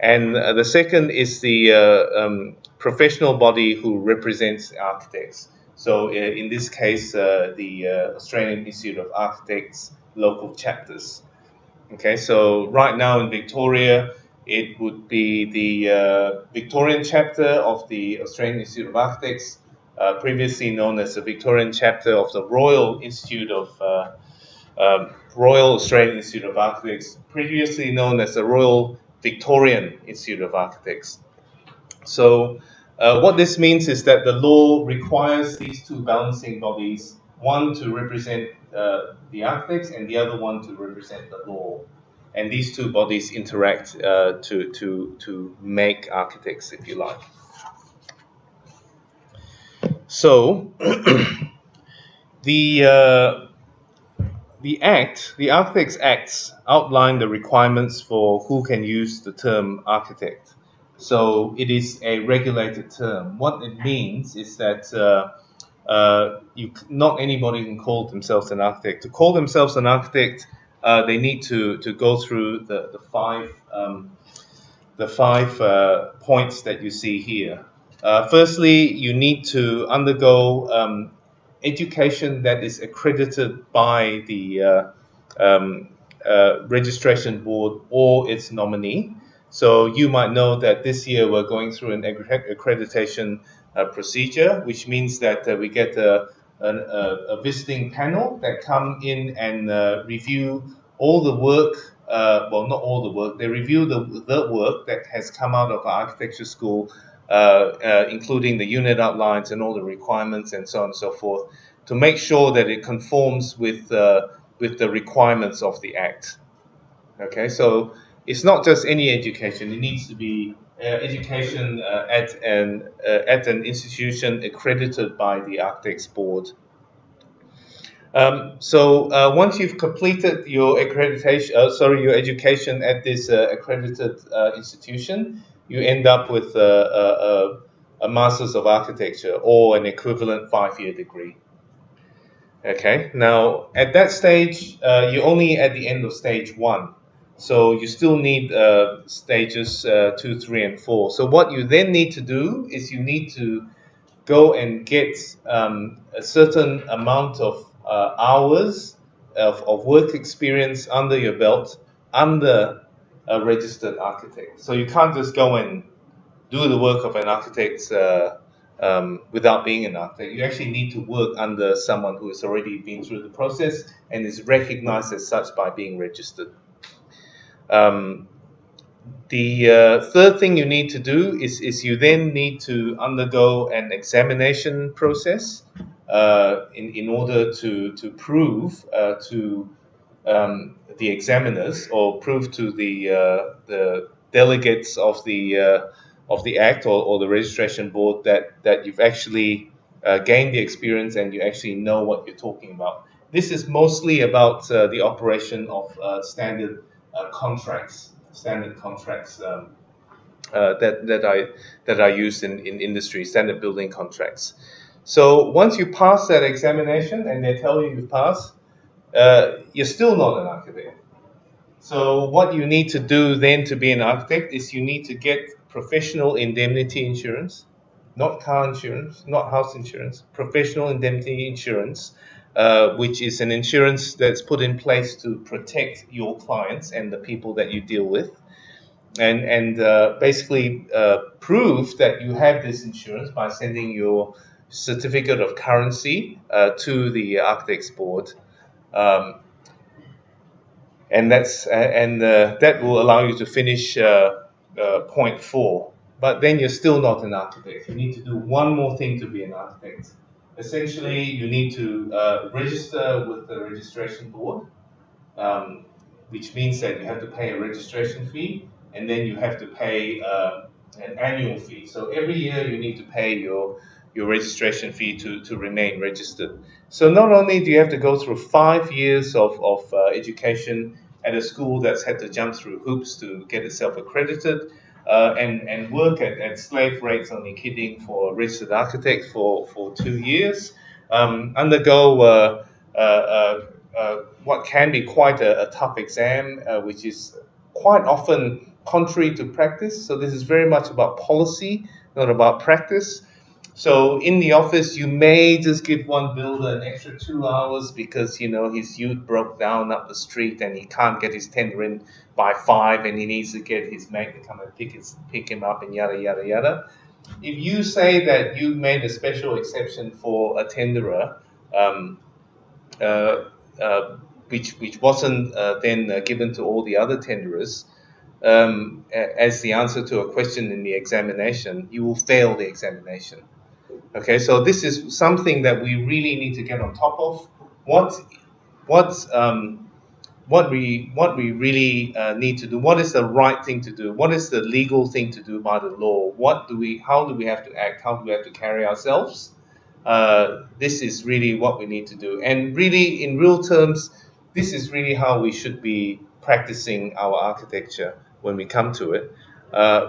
and the second is the professional body who represents architects. So in this case, the Australian Institute of Architects local chapters. Okay, so right now in Victoria, it would be the Victorian chapter of the Australian Institute of Architects, previously known as the Victorian chapter of the Royal Institute of Royal Australian Institute of Architects, previously known as the Royal Victorian Institute of Architects. So what this means is that the law requires these two balancing bodies, one to represent the architects and the other one to represent the law. And these two bodies interact to make architects, if you like. So the Architects Acts outline the requirements for who can use the term architect. So it is a regulated term. What it means is that not anybody can call themselves an architect. To call themselves an architect, they need to go through the five points that you see here. Firstly, you need to undergo education that is accredited by the registration board or its nominee. So you might know that this year we're going through an accreditation procedure, which means that we get a visiting panel that come in and review all the work, well, not all the work, they review the work that has come out of our architecture school, including the unit outlines and all the requirements and so on and so forth, to make sure that it conforms with the requirements of the Act. Okay, so it's not just any education, it needs to be education at an institution accredited by the Architects Board. So once you've completed your your education at this accredited institution, you end up with a Masters of Architecture or an equivalent 5-year degree. Okay, now at that stage, you're only at the end of stage 1. So you still need stages 2, 3, and 4. So what you then need to do is you need to go and get a certain amount of hours of work experience under your belt under a registered architect. So you can't just go and do the work of an architect without being an architect. You actually need to work under someone who has already been through the process and is recognized as such by being registered. The third thing you need to do is you then need to undergo an examination process in order to prove to the examiners or prove to the delegates of the Act or the registration board that you've actually gained the experience and you actually know what you're talking about. This is mostly about the operation of standard contracts that are used in industry, standard building contracts. So once you pass that examination and they tell you you've passed, you're still not an architect. So what you need to do then to be an architect is you need to get professional indemnity insurance, not car insurance, not house insurance, professional indemnity insurance, which is an insurance that's put in place to protect your clients and the people that you deal with, and basically prove that you have this insurance by sending your certificate of currency to the Architects Board, and that will allow you to finish point 4. But then you're still not an architect. You need to do one more thing to be an architect. Essentially, you need to register with the registration board, which means that you have to pay a registration fee, and then you have to pay an annual fee. So every year you need to pay your registration fee to remain registered. So not only do you have to go through 5 years of education at a school that's had to jump through hoops to get itself accredited, and work at slave rates, only kidding, for a registered architect for 2 years, undergo what can be quite a tough exam, which is quite often contrary to practice. So this is very much about policy, not about practice. So in the office, you may just give one builder an extra 2 hours because his ute broke down up the street and he can't get his tender in by 5, and he needs to get his mate to come and pick him up, and yada yada yada. If you say that you made a special exception for a tenderer, um, uh, which wasn't then given to all the other tenderers, as the answer to a question in the examination, you will fail the examination. Okay, so this is something that we really need to get on top of. What we really need to do. What is the right thing to do? What is the legal thing to do by the law? How do we have to act? How do we have to carry ourselves? This is really what we need to do. And really, in real terms, this is really how we should be practicing our architecture when we come to it,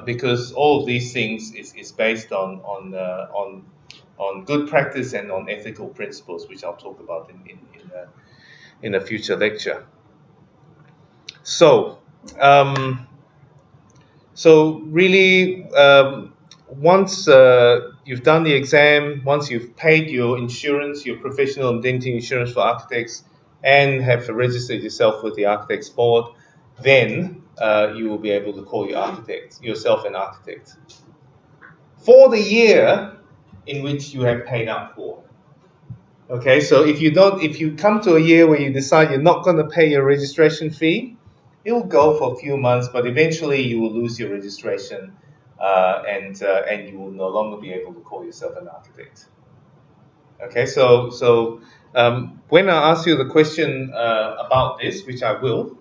because all of these things is based on good practice and on ethical principles, which I'll talk about in a future lecture. So, really, once you've done the exam, once you've paid your insurance, your professional indemnity insurance for architects, and have registered yourself with the Architects Board, then you will be able to call yourself an architect for the year in which you have paid up for. Okay, so if you come to a year where you decide you're not going to pay your registration fee, it will go for a few months, but eventually you will lose your registration, and you will no longer be able to call yourself an architect. Okay, so when I ask you the question about this, which I will,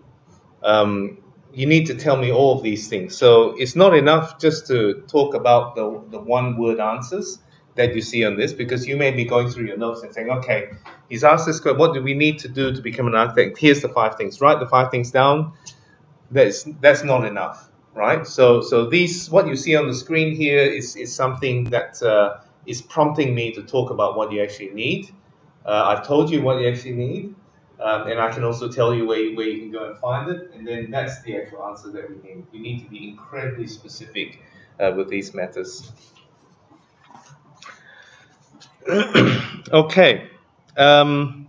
you need to tell me all of these things. So it's not enough just to talk about the one-word answers that you see on this, because you may be going through your notes and saying, okay, he's asked this question, what do we need to do to become an architect? Here's the 5 things. Write the 5 things down. That's not enough, right? So these, what you see on the screen here is something that is prompting me to talk about what you actually need. I've told you what you actually need, and I can also tell you where you can go and find it, and then that's the actual answer that we need. You need to be incredibly specific with these matters. Okay. The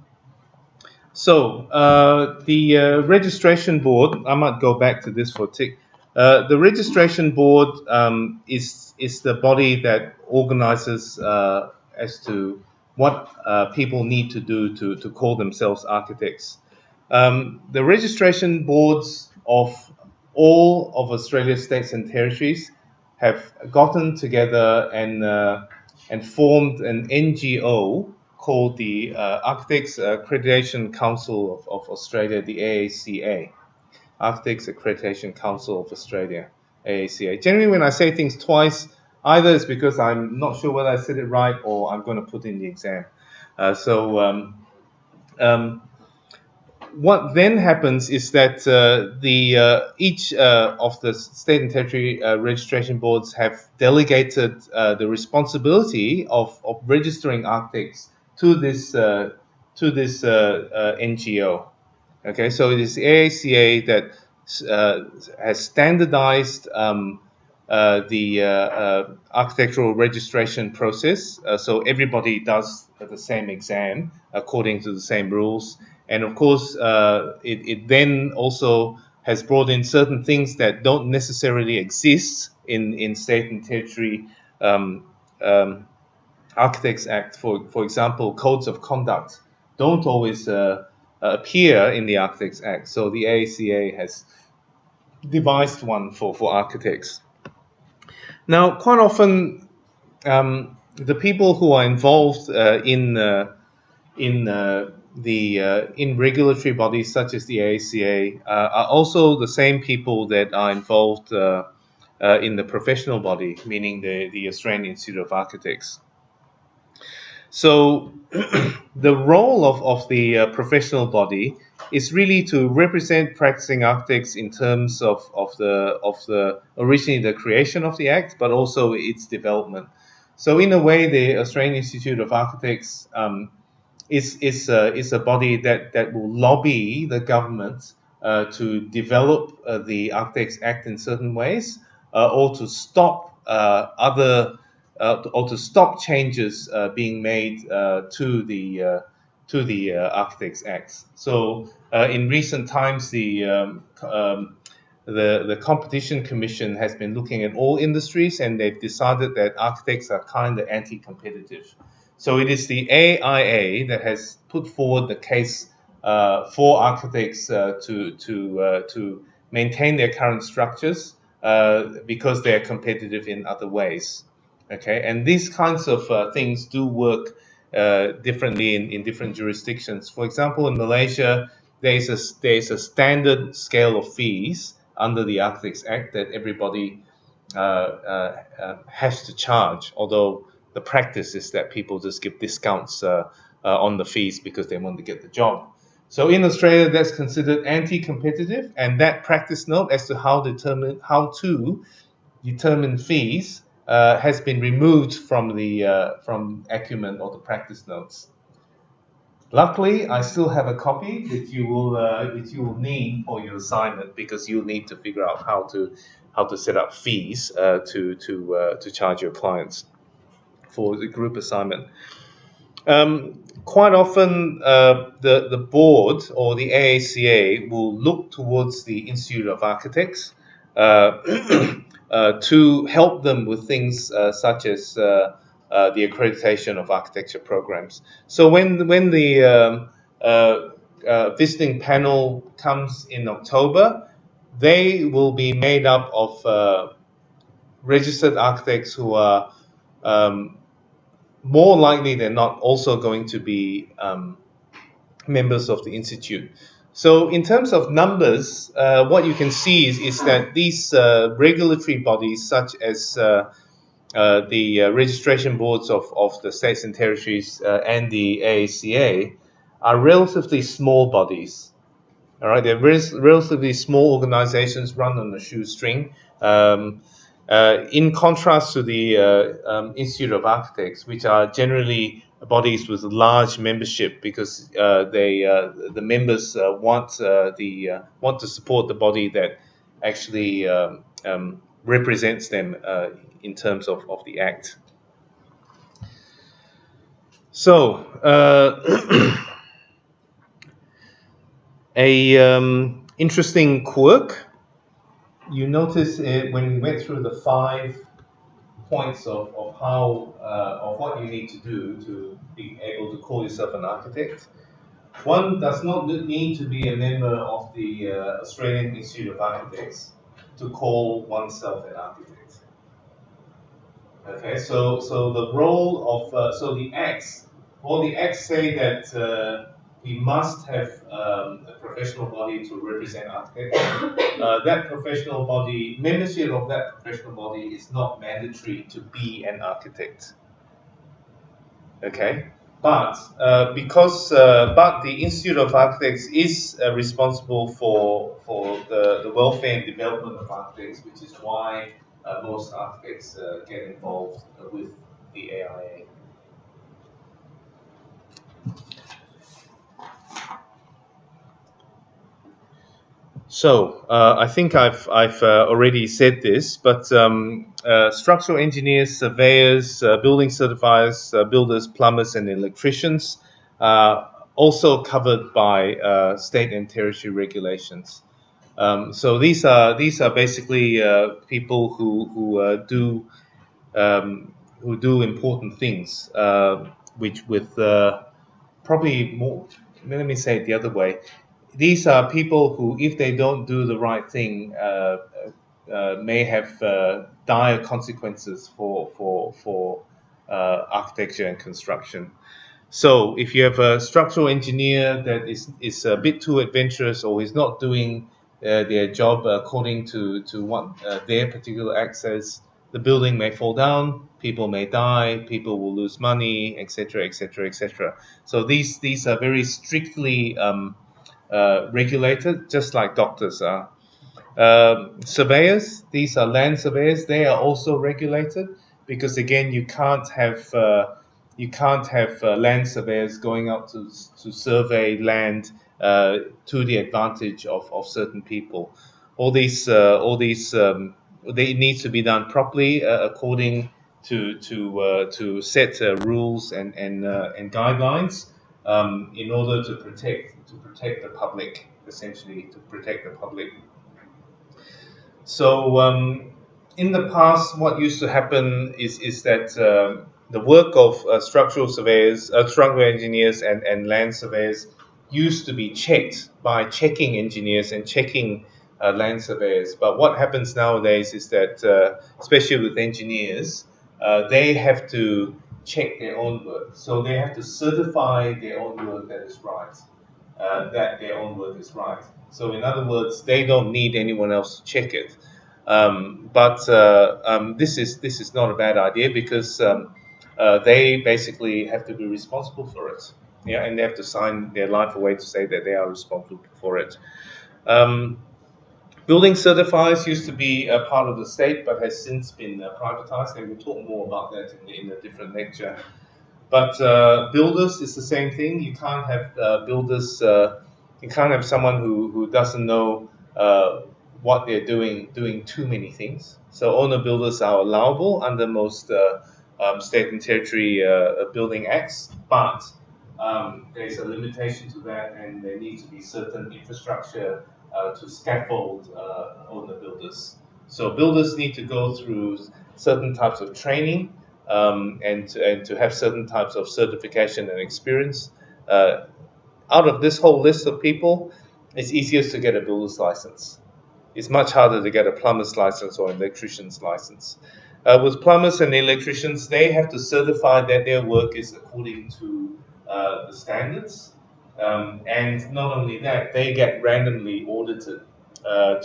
registration board, I might go back to this for a tick. The registration board is the body that organizes as to what people need to do to call themselves architects. The registration boards of all of Australia's states and territories have gotten together and formed an NGO called the Architects Accreditation Council of Australia, the AACA. Architects Accreditation Council of Australia, AACA. Generally, when I say things twice, either it's because I'm not sure whether I said it right or I'm going to put in the exam. What then happens is that each of the state and territory registration boards have delegated the responsibility of registering architects to this NGO. Okay, so it is the AACA that has standardized the architectural registration process. So everybody does the same exam according to the same rules. And of course, it then also has brought in certain things that don't necessarily exist in state and territory Architects Act. For example, codes of conduct don't always appear in the Architects Act. So the AACA has devised one for architects. Now, quite often, the people who are involved in regulatory bodies such as the AACA are also the same people that are involved in the professional body, meaning the Australian Institute of Architects. So the role of the professional body is really to represent practicing architects in terms of the originally the creation of the act, but also its development. So in a way, the Australian Institute of Architects is a body that will lobby the government to develop the Architects Act in certain ways, or to stop or to stop changes being made to the Architects Act. So in recent times, the Competition Commission has been looking at all industries, and they've decided that architects are kind of anti-competitive. So it is the AIA that has put forward the case for architects to maintain their current structures because they are competitive in other ways. Okay, and these kinds of things do work differently in different jurisdictions. For example, in Malaysia, there is a standard scale of fees under the Architects Act that everybody has to charge, although the practice is that people just give discounts on the fees because they want to get the job. So in Australia, that's considered anti-competitive, and that practice note as to how to determine fees has been removed from the from Acumen or the practice notes. Luckily, I still have a copy that you will need for your assignment, because you'll need to figure out how to set up fees to charge your clients for the group assignment. Quite often, the board or the AACA will look towards the Institute of Architects to help them with things such as the accreditation of architecture programs. So when the visiting panel comes in October, they will be made up of registered architects who are more likely than not also going to be members of the Institute. So in terms of numbers, what you can see is that these regulatory bodies, such as the registration boards of the states and territories and the AACA, are relatively small bodies. All right, they're relatively small organizations run on a shoestring. In contrast to the Institute of Architects, which are generally bodies with large membership, because the members want to support the body that actually represents them in terms of the Act. So a interesting quirk. You notice when we went through the 5 points of how of what you need to do to be able to call yourself an architect. One does not need to be a member of the Australian Institute of Architects to call oneself an architect. Okay, so the role of so the acts, the acts say that we must have a professional body to represent architects. That professional body, membership of that professional body is not mandatory to be an architect. Okay, but but the Institute of Architects is responsible for the welfare and development of architects, which is why most architects get involved with the AIA. So I think I've already said this, but structural engineers, surveyors, building certifiers, builders, plumbers, and electricians are also covered by state and territory regulations. So these are basically people who do important things, which with probably more. Let me say it the other way. These are people who, if they don't do the right thing, may have dire consequences for architecture and construction. So if you have a structural engineer that is a bit too adventurous, or is not doing their job according to what their particular act says. The building may fall down, people may die, people will lose money, etc., etc., etc. So these are very strictly regulated, just like doctors are. Surveyors, these are land surveyors. They are also regulated because again, you can't have land surveyors going out to survey land to the advantage of certain people. All these they need to be done properly according to set rules and guidelines in order to protect the public, essentially to protect the public. So in the past, what used to happen is that the work of structural surveyors, structural engineers, and land surveyors used to be checked by checking engineers and checking land surveyors. But what happens nowadays is that, especially with engineers, they have to check their own work. So they have to certify their own work that is right, that their own work is right. So in other words, they don't need anyone else to check it. But this is not a bad idea because they basically have to be responsible for it. Yeah, and they have to sign their life away to say that they are responsible for it. Um, Building certifiers used to be a part of the state, but has since been privatized, and we'll talk more about that in a different lecture. But builders is the same thing. You can't have builders. You can't have someone who doesn't know what they're doing too many things. So owner builders are allowable under most state and territory building acts, but there's a limitation to that, and there needs to be certain infrastructure to scaffold owner builders. So builders need to go through certain types of training and to have certain types of certification and experience. Out of this whole list of people, it's easiest to get a builder's license. It's much harder to get a plumber's license or an electrician's license. With plumbers and electricians, they have to certify that their work is according to the standards. And not only that, they get randomly audited by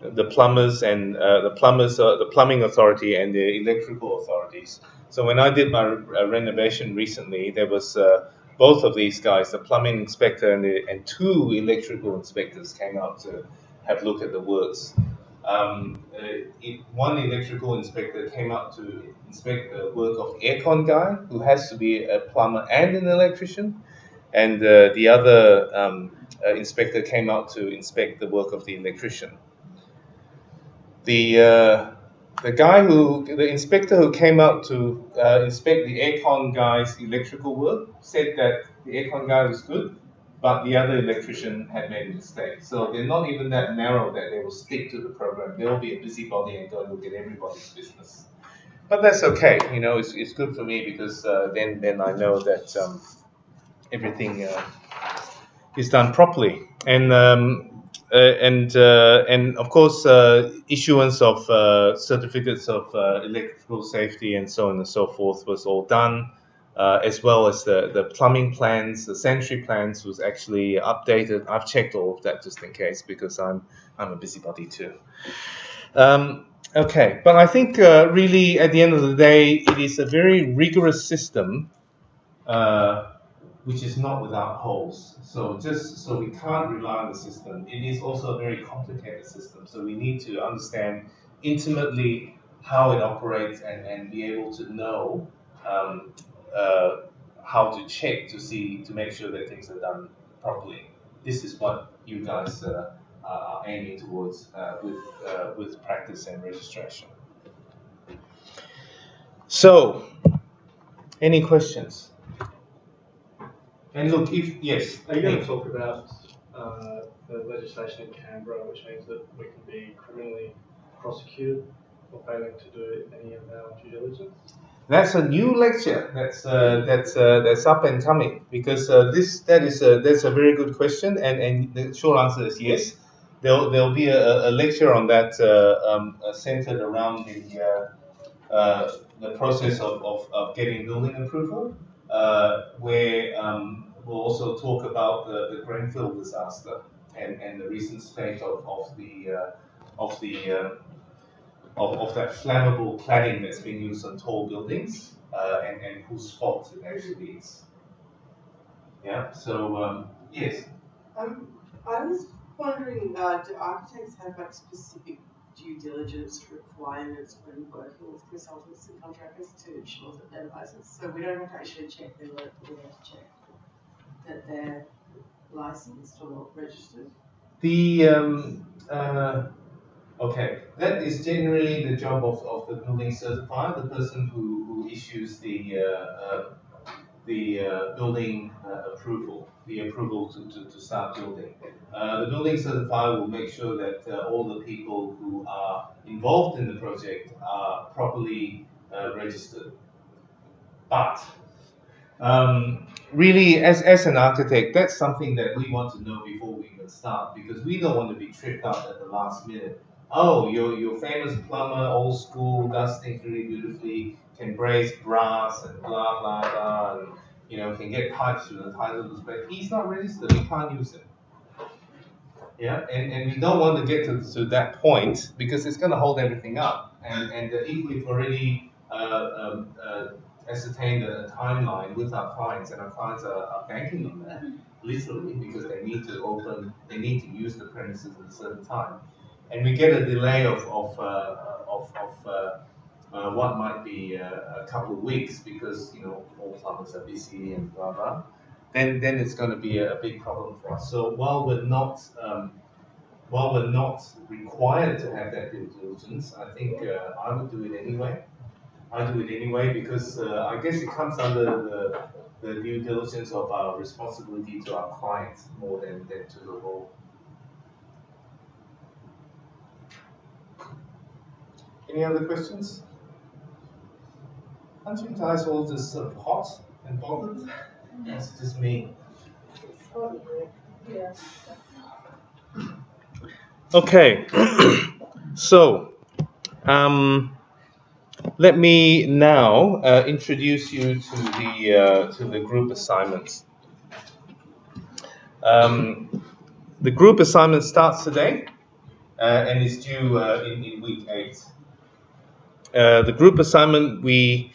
the plumbers and the plumbing authority and the electrical authorities. So when I did my renovation recently, there was both of these guys, the plumbing inspector and two electrical inspectors, came out to have a look at the works. One electrical inspector came out to inspect the work of aircon guy, who has to be a plumber and an electrician, and the other inspector came out to inspect the work of the electrician. The inspector who came out to inspect the aircon guy's electrical work said that the aircon guy was good, but the other electrician had made a mistake. So they're not even that narrow that they will stick to the program. They'll be a busybody and go and look at everybody's business. But that's okay. It's good for me because then I know that everything is done properly. And of course, issuance of certificates of electrical safety and so on and so forth was all done, as well as the plumbing plans, the sanitary plans was actually updated. I've checked all of that just in case because I'm a busybody too. Okay, but I think really at the end of the day, it is a very rigorous system. Which is not without holes. So we can't rely on the system. It is also a very complicated system. So we need to understand intimately how it operates and be able to know how to check to make sure that things are done properly. This is what you guys are aiming towards with practice and registration. So, any questions? And look, yes. Are you going to talk about the legislation in Canberra, which means that we can be criminally prosecuted for failing to do any of our due diligence? That's a new lecture. That's up and coming because that's a very good question, and the short answer is yes. There'll be a lecture on that centered around the process of getting building approval, where we'll also talk about the Grenfell disaster and the recent state of the of that flammable cladding that's being used on tall buildings, and whose fault it actually is. Yeah. So yes. I was wondering, do architects have like specific due diligence requirements when working with consultants and contractors to ensure that they're licensed? So we don't have to actually check their work, we have to check that they're licensed or registered. Okay, that is generally the job of the building certifier, the person who issues the building approval, the approval to start building. The building certifier will make sure that all the people who are involved in the project are properly registered. But really, as an architect, that's something that we want to know before we even start, because we don't want to be tripped up at the last minute. Oh, your famous plumber, old school, does things really beautifully, can braze brass and blah blah blah, and can get pipes through the titles, but he's not registered. We can't use it. Yeah, and we don't want to get to that point because it's going to hold everything up. And if we've already ascertained a timeline with our clients, and our clients are banking on that, literally, because they need to use the premises at a certain time, and we get a delay of what might be a couple of weeks because all plumbers are busy and blah blah. Then it's going to be a big problem for us. So while we're not required to have that due diligence, I think I would do it anyway. I do it anyway because I guess it comes under the due diligence of our responsibility to our clients more than to the law. Any other questions? Aren't you guys all just hot and bothered? It's just me. Yeah. Okay, so let me now introduce you to the group assignments. The group assignment starts today and is due in week 8. The group assignment, the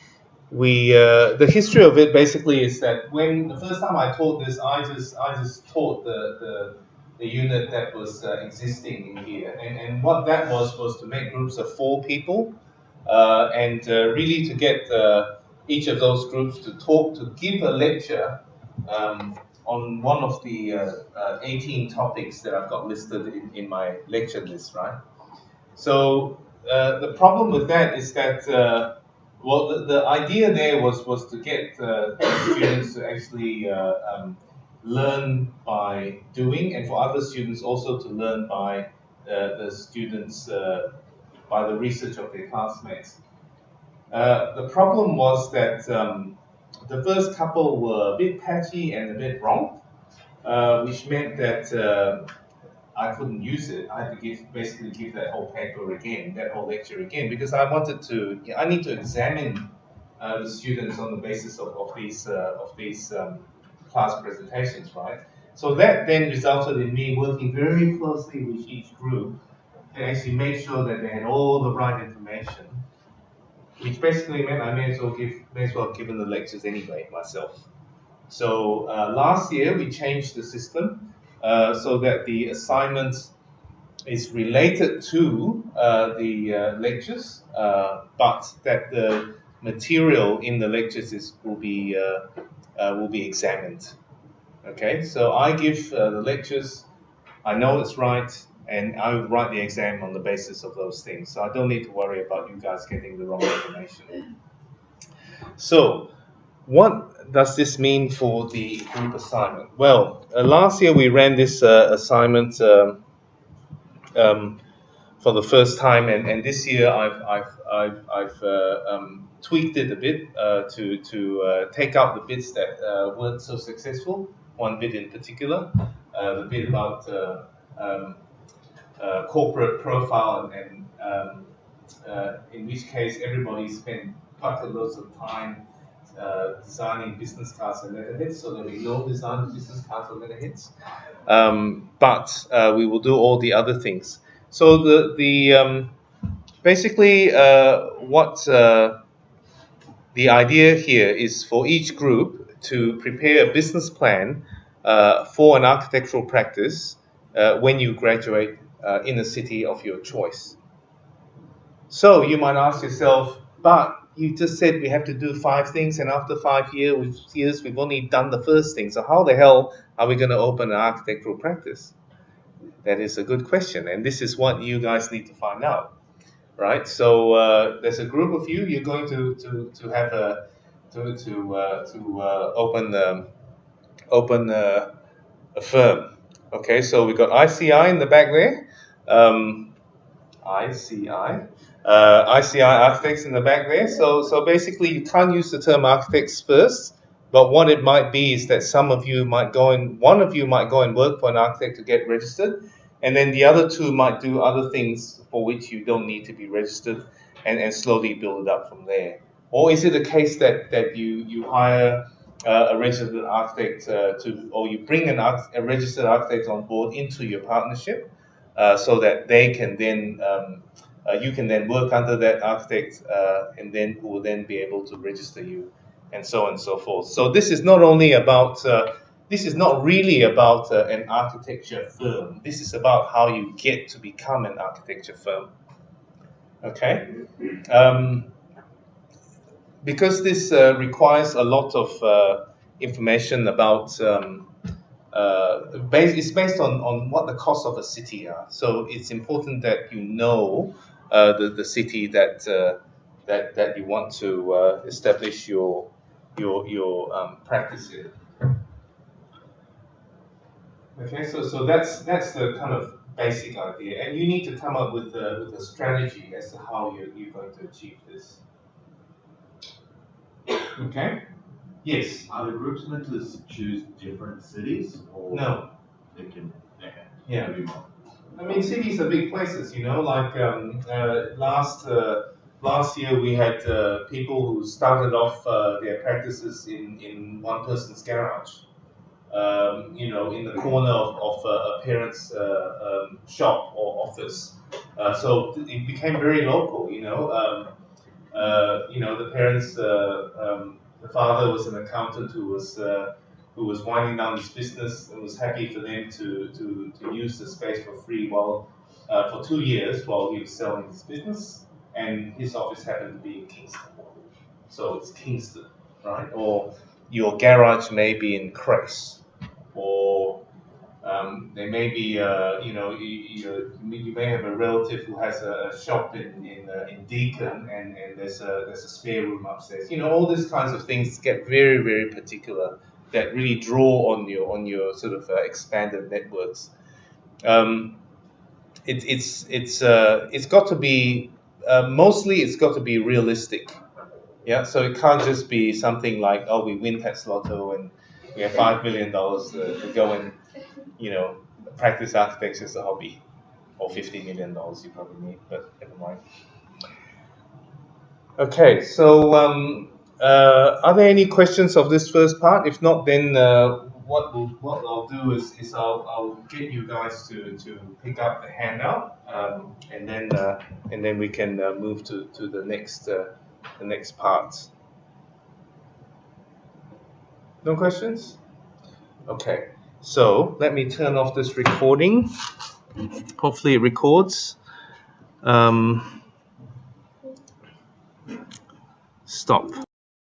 history of it basically is that when the first time I taught this, I just taught the unit that was existing in here, and what that was to make groups of 4 people, and really to get each of those groups to give a lecture on one of the 18 topics that I've got listed in my lecture list, right? So the problem with that is that the idea there was to get students to actually learn by doing, and for other students also to learn by the students by the research of their classmates. The problem was that the first couple were a bit patchy and a bit wrong, which meant that I couldn't use it. I had to basically give that whole paper again, that whole lecture again, because I need to examine the students on the basis of these class presentations, right? So that then resulted in me working very closely with each group and actually make sure that they had all the right information, which basically meant I may as well give them the lectures anyway myself. So last year we changed the system so that the assignment is related to the lectures, but that the material in the lectures will be examined. Okay, so I give the lectures, I know it's right, and I would write the exam on the basis of those things. So I don't need to worry about you guys getting the wrong information. So what does this mean for the group assignment? Well, last year we ran this assignment for the first time, and this year I've tweaked it a bit to take out the bits that weren't so successful. One bit in particular, the bit about corporate profile, and in which case everybody spent bucket loads of time designing business cards and letterheads, so there'll be no design of business cards or letterheads. But we will do all the other things. So basically what the idea here is for each group to prepare a business plan for an architectural practice when you graduate in a city of your choice. So you might ask yourself, but you just said we have to do 5 things, and after 5 years we've only done the first thing. So how the hell are we going to open an architectural practice? That is a good question, and this is what you guys need to find out, right? So there's a group of you. You're going to have a open a firm. Okay, so we got ICI in the back there. ICI architects in the back there. So basically, you can't use the term architects first. But what it might be is that one of you might go and work for an architect to get registered, and then the other 2 might do other things for which you don't need to be registered, and slowly build it up from there. Or is it a case that you hire a registered architect or you bring a registered architect on board into your partnership, so that they can then you can then work under that architect, and then who will then be able to register you, and so on and so forth. So this is not only about this is not really about an architecture firm. This is about how you get to become an architecture firm. Okay, because this requires a lot of information about. It's based on what the costs of a city are. So it's important that you know the city that you want to establish your practice in. Okay, so that's the kind of basic idea, and you need to come up with a strategy as to how you're going to achieve this. Okay. Yes. Are the groups meant to choose different cities, or no? They can. Yeah. Maybe more. I mean, cities are big places, you know. Like last year, we had people who started off their practices in one person's garage. You know, in the corner of a parent's shop or office. So it became very local, you know. The parents, the father was an accountant who was winding down his business and was happy for them to use the space for free for 2 years while he was selling his business, and his office happened to be in Kingston. So it's Kingston, right? Or your garage may be in Cress, or there may be, you may have a relative who has a shop in Deakin, and there's a spare room upstairs. You know, all these kinds of things get very, very particular that really draw on your sort of expanded networks. It's got to be mostly it's got to be realistic. Yeah, so it can't just be something like, oh, we win Pets Lotto and we have $5 million to go and, you know, practice architecture as a hobby, or $50 million you probably need, but never mind. Okay, so are there any questions of this first part? If not, then what I'll do is I'll get you guys to pick up the handout, and then we can move to the next part. No questions? Okay, so let me turn off this recording. Hopefully it records. Stop.